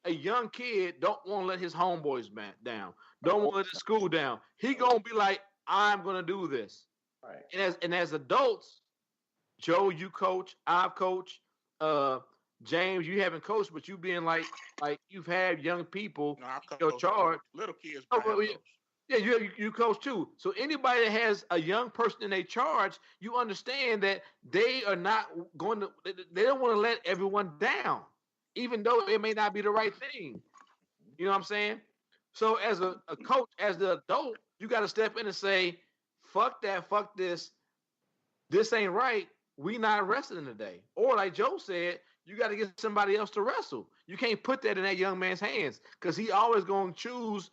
a young kid don't want to let his homeboys down. Don't want to let his school down. He gonna be like, I'm gonna do this. Right. And as adults, Joe, you coach, I've coached, James, you haven't coached, but you being like you've had young people in your charge. Little kids. Yeah, you coach too. So anybody that has a young person in their charge, you understand that they are not going to. They don't want to let everyone down, even though it may not be the right thing. You know what I'm saying? So as a coach, as the adult, you got to step in and say, "Fuck that, fuck this. This ain't right. We not wrestling today." Or like Joe said, you got to get somebody else to wrestle. You can't put that in that young man's hands because he always going to choose.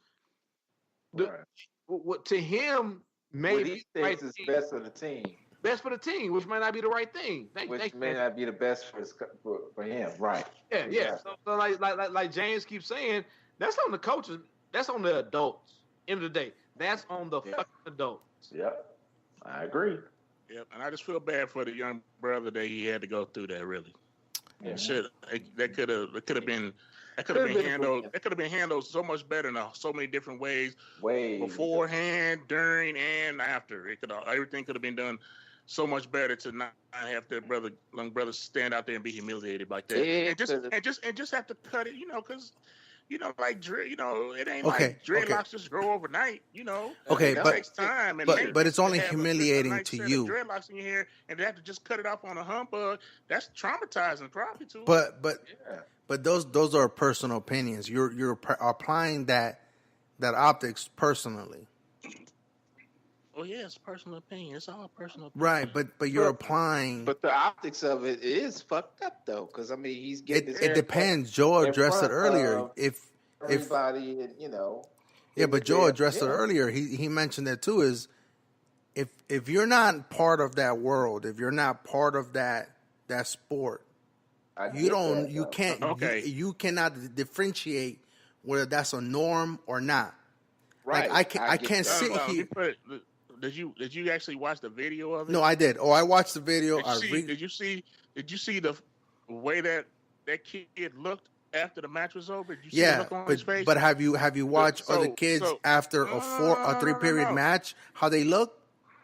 What to him maybe what he thinks is best for the team. Best for the team, which might not be the right thing. Which may not be the best for him, right? Yeah. So like James keeps saying, that's on the coaches. That's on the adults. End of the day, that's on the fucking adults. Yep, I agree. Yep, and I just feel bad for the young brother that he had to go through that. Really, that could have been. That could have been handled so much better in so many different ways. Beforehand, during, and after. Everything could have been done so much better to not have that young brother stand out there and be humiliated like that, and just have to cut it, because. Like it ain't like dreadlocks just grow overnight. Okay, it takes time. But it's only humiliating to you. Dreadlocks in your hair, and they have to just cut it off on a humbug. That's traumatizing, probably too. But those are personal opinions. You're applying that optics personally. Oh yeah, it's personal opinion. It's all personal opinion. Right, but you're applying. But the optics of it is fucked up though, because I mean he's getting. It depends. Joe addressed it earlier. If everybody, Yeah, but Joe addressed it earlier. He mentioned that too. Is if you're not part of that world, if you're not part of that sport, you cannot differentiate whether that's a norm or not. Right. Like I can't sit here. Did you actually watch the video of it? No, I did. I watched the video. Did you see the way that kid looked after the match was over? Did you see the look on his face? But have you watched other kids after a 3-period match how they look?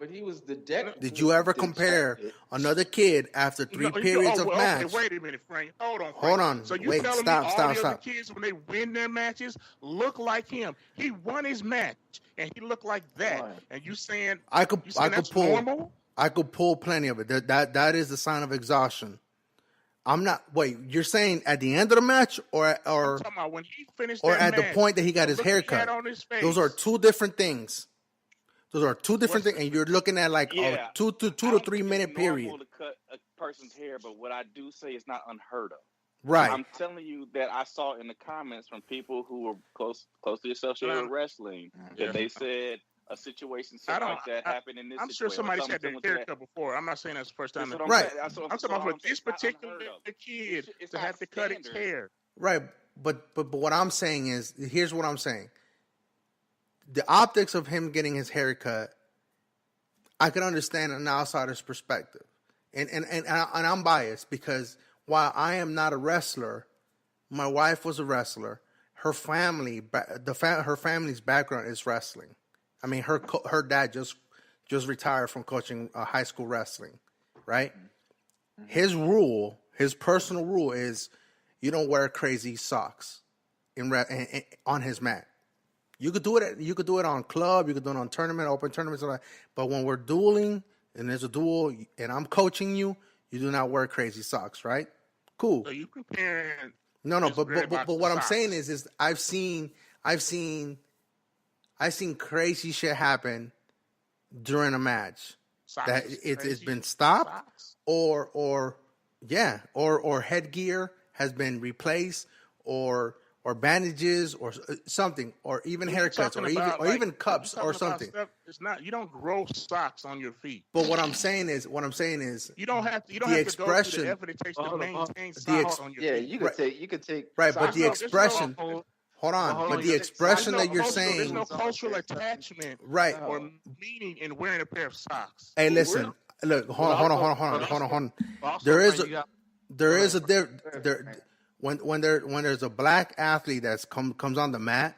But he was the deck. Did you ever compare another kid after 3 periods of match? Okay, wait a minute, Frank. Hold on. So you telling me all the other kids when they win their matches look like him? He won his match and he looked like that. And you saying I could pull normal? I could pull plenty of it. That is a sign of exhaustion. I'm not. Wait, you're saying at the end of the match, or I'm talking about when he finished, or that at match, the point that he got his hair cut? Those are two different things. Those are two different things, and you're looking at like a 2 to 3 minute period. It's normal to cut a person's hair, but what I do say is not unheard of. Right. I'm telling you that I saw in the comments from people who were closely associated with wrestling that they said a situation like that happened in this I'm situation. sure somebody's had their haircut before. I'm not saying that's the first time. Right. I'm talking about for this particular kid to have to cut his hair. Right. But what I'm saying is, here's what I'm saying. The optics of him getting his haircut, I can understand an outsider's perspective. And I'm biased because while I am not a wrestler, my wife was a wrestler. Her family, her family's background is wrestling. I mean, her dad just retired from coaching high school wrestling, right? His personal rule is you don't wear crazy socks on his mat. You could do it on club, you could do it on tournament, open tournaments, but when we're dueling and there's a duel and I'm coaching you, you do not wear crazy socks, right? Cool. So you comparing? No, but what I'm saying is I've seen crazy shit happen during a match that it's been stopped or headgear has been replaced or bandages or something or even haircuts or even cups or something. It's not, you don't grow socks on your feet. But what I'm saying is you don't have to go through the effort it takes to maintain socks on your feet. You could take right, but the expression. Hold on, but the expression that you're saying, there's no cultural attachment, right, or meaning in wearing a pair of socks. Hey, listen, look, hold on. There is a when there's a black athlete that comes on the mat,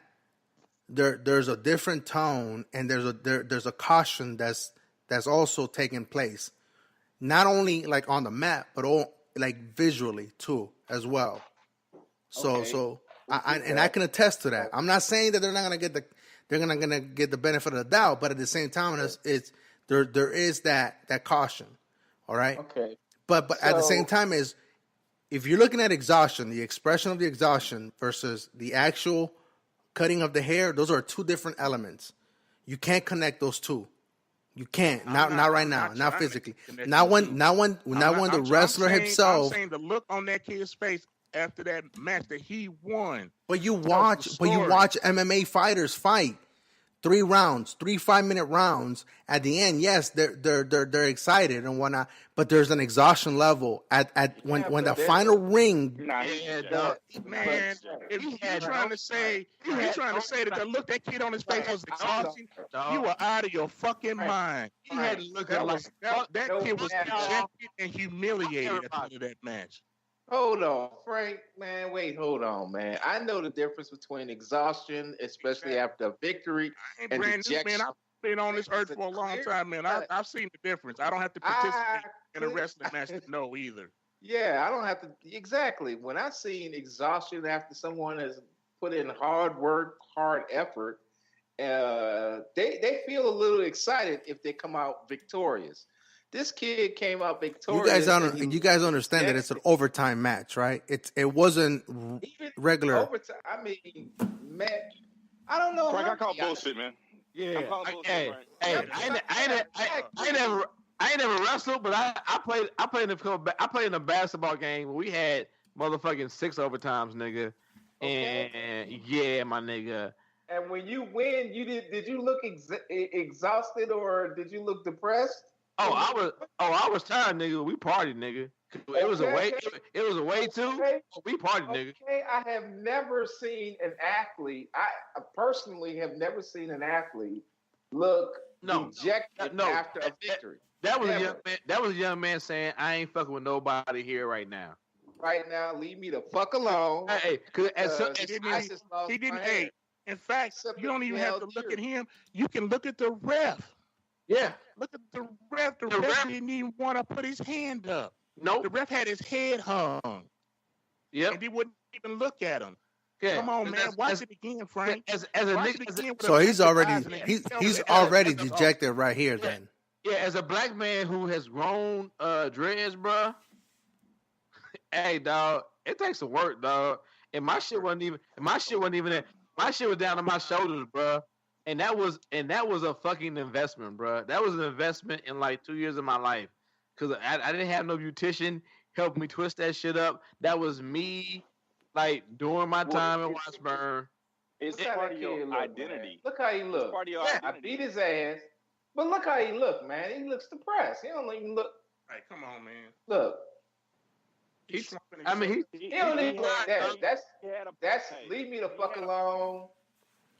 there's a different tone and there's a caution that's also taking place, not only like on the mat but like visually too as well. So. I can attest to that. I'm not saying that they're not gonna get the benefit of the doubt, but at the same time, there is that caution. All right. Okay. But at the same time, if you're looking at exhaustion, the expression of the exhaustion versus the actual cutting of the hair, those are two different elements. You can't connect those two. You can't. Not right now. Not physically. Not when the wrestler himself. I'm saying the look on that kid's face after that match that he won. But you watch MMA fighters fight 3 rounds, 3 5-minute rounds. At the end, yes, they're excited and whatnot, but there's an exhaustion level when the final ring. Man, if you're trying to say that the look that kid on his face was exhausting, you were out of your fucking mind. He had to look at that kid was dejected and humiliated at the end of that match. Hold on, Frank, man. Wait, hold on, man. I know the difference between exhaustion, especially after a victory, and dejection. Man, I've been on this earth for a long time, man. I've seen the difference. I don't have to participate in a wrestling match to know either. Yeah, I don't have to. Exactly. When I've seen exhaustion after someone has put in hard work, hard effort, they feel a little excited if they come out victorious. This kid came out victorious. You guys understand that it's an overtime match, right? It wasn't regular overtime. I mean, man, I don't know. Frank, I call bullshit, man. Yeah. I ain't never wrestled, but I played in a basketball game where we had motherfucking 6 overtimes, nigga. Okay. And yeah, my nigga. And when you win, did you look exhausted or did you look depressed? I was tired, nigga. We partied, nigga. It was a way too. We partied, nigga. Okay, I have never seen an athlete. I personally have never seen an athlete look dejected after a victory. That was a young man. That was a young man saying, "I ain't fucking with nobody here right now." Right now, leave me the fuck alone. Hey, he didn't. Hey, in fact, you don't even have to look at him. You can look at the ref. Yeah. Look at the ref. The ref didn't even want to put his hand up. No. The ref had his head hung. Yep. And he wouldn't even look at him. Yeah. Come on, man. Watch it again, Frank. So he's already dejected right here then. Yeah, as a black man who has grown dreads, bro. Hey, dog, it takes some work, dog. And my shit wasn't even that. My shit was down to my shoulders, bro. And that was a fucking investment, bro. That was an investment in like 2 years of my life, because I didn't have no beautician. helped me twist that shit up. That was me, like during my time in Wattsburn. It's Look how part that of your kid look, identity. man. Look how he It's look. part of your I identity. beat his ass, but look how he look, man. He looks depressed. He don't even look. Hey, come on, man. Look, He he had don't even like that. That's hey, leave me the he fuck had a- alone.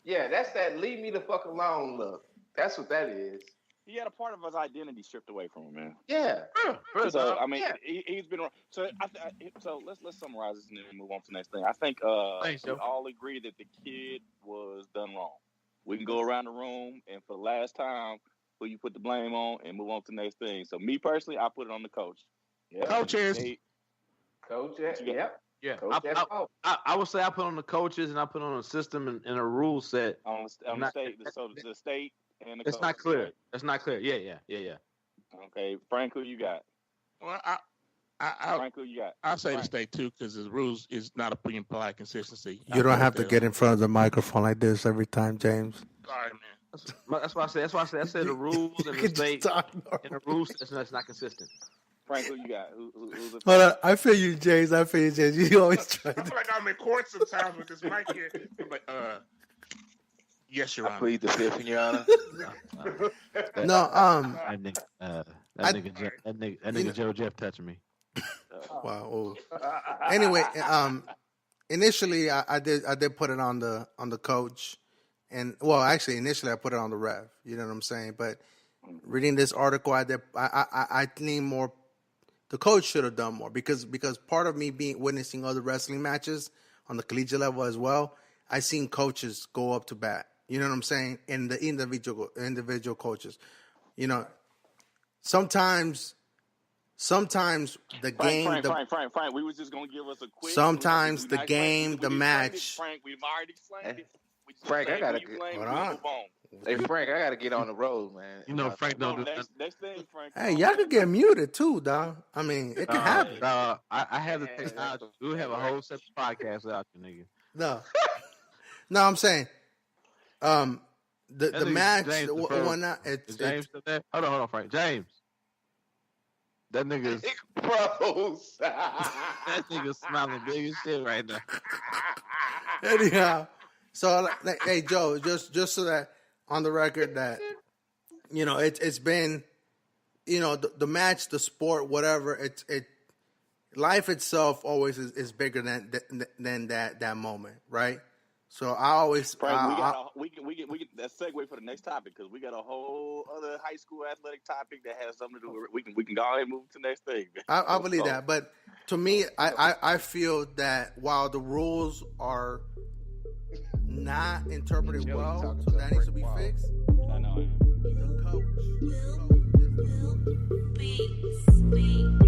Yeah, that's that leave me the fuck alone look. That's what that is. He had a part of his identity stripped away from him, man. Yeah. So I mean, Yeah. he's been. So so let's summarize this and then move on to the next thing. I think Thanks, we Joe. all agree that the kid was done wrong. We can go around the room and for the last time, who you put the blame on and move on to the next thing. So me personally, I put it on the coach. Yeah. Coaches. Coach, you yep. Yeah, Coach, I would say I put on the coaches and I put on a system and a rule set. on the state, so the state and the It's coach, not clear. right? It's not clear. Yeah. Okay, Frank, who you got? Well, Frank, who you got? I'll say Frank. the state too because the rules is not a implied consistency. You don't have to get in front of the microphone like this every time, James. Sorry, man. That's why I said. I said the rules and the state and the rules that's not consistent. Frank, who you got? Who's the Hold on, I feel you, James. You always try I to. feel like I'm in court sometimes with this mic here. I'm like, yes, Your I Honor. plead the fifth, Your Honor. No, That nigga Joe Jeff touching me. wow. Oh. Anyway, initially I did put it on the coach, and well, actually initially I put it on the ref. You know what I'm saying? But reading this article, I lean more. The coach should have done more because part of me witnessing other wrestling matches on the collegiate level as well, I seen coaches go up to bat. You know what I'm saying? And the individual coaches, you know, sometimes the game. Frank, we was just gonna give us a quick. Sometimes the game, the match. Frank, we've already explained it. Frank, I gotta get. Hold on. Hey, Frank, I gotta get on the road, man. You know, Frank don't do that. Next thing, Frank. Hey, y'all could get muted too, dog. I mean, it can happen. I have the technology. We have a whole set of podcasts out there, nigga. No, I'm saying, the match. James It's James still there? Hold on, Frank. James. That nigga is Gross. that nigga smiling big as shit right now. anyhow. So, hey, Joe, just so that on the record that, you know, it's been, you know, the match, the sport, whatever. Life itself always is bigger than that moment, right? So I always Frank, we get that segue for the next topic because we got a whole other high school athletic topic that has something to do with it. We can go ahead and move to the next thing. I believe that, but to me, I feel that while the rules are not interpreted well, so that needs to be fixed. I know. The coach. Beats.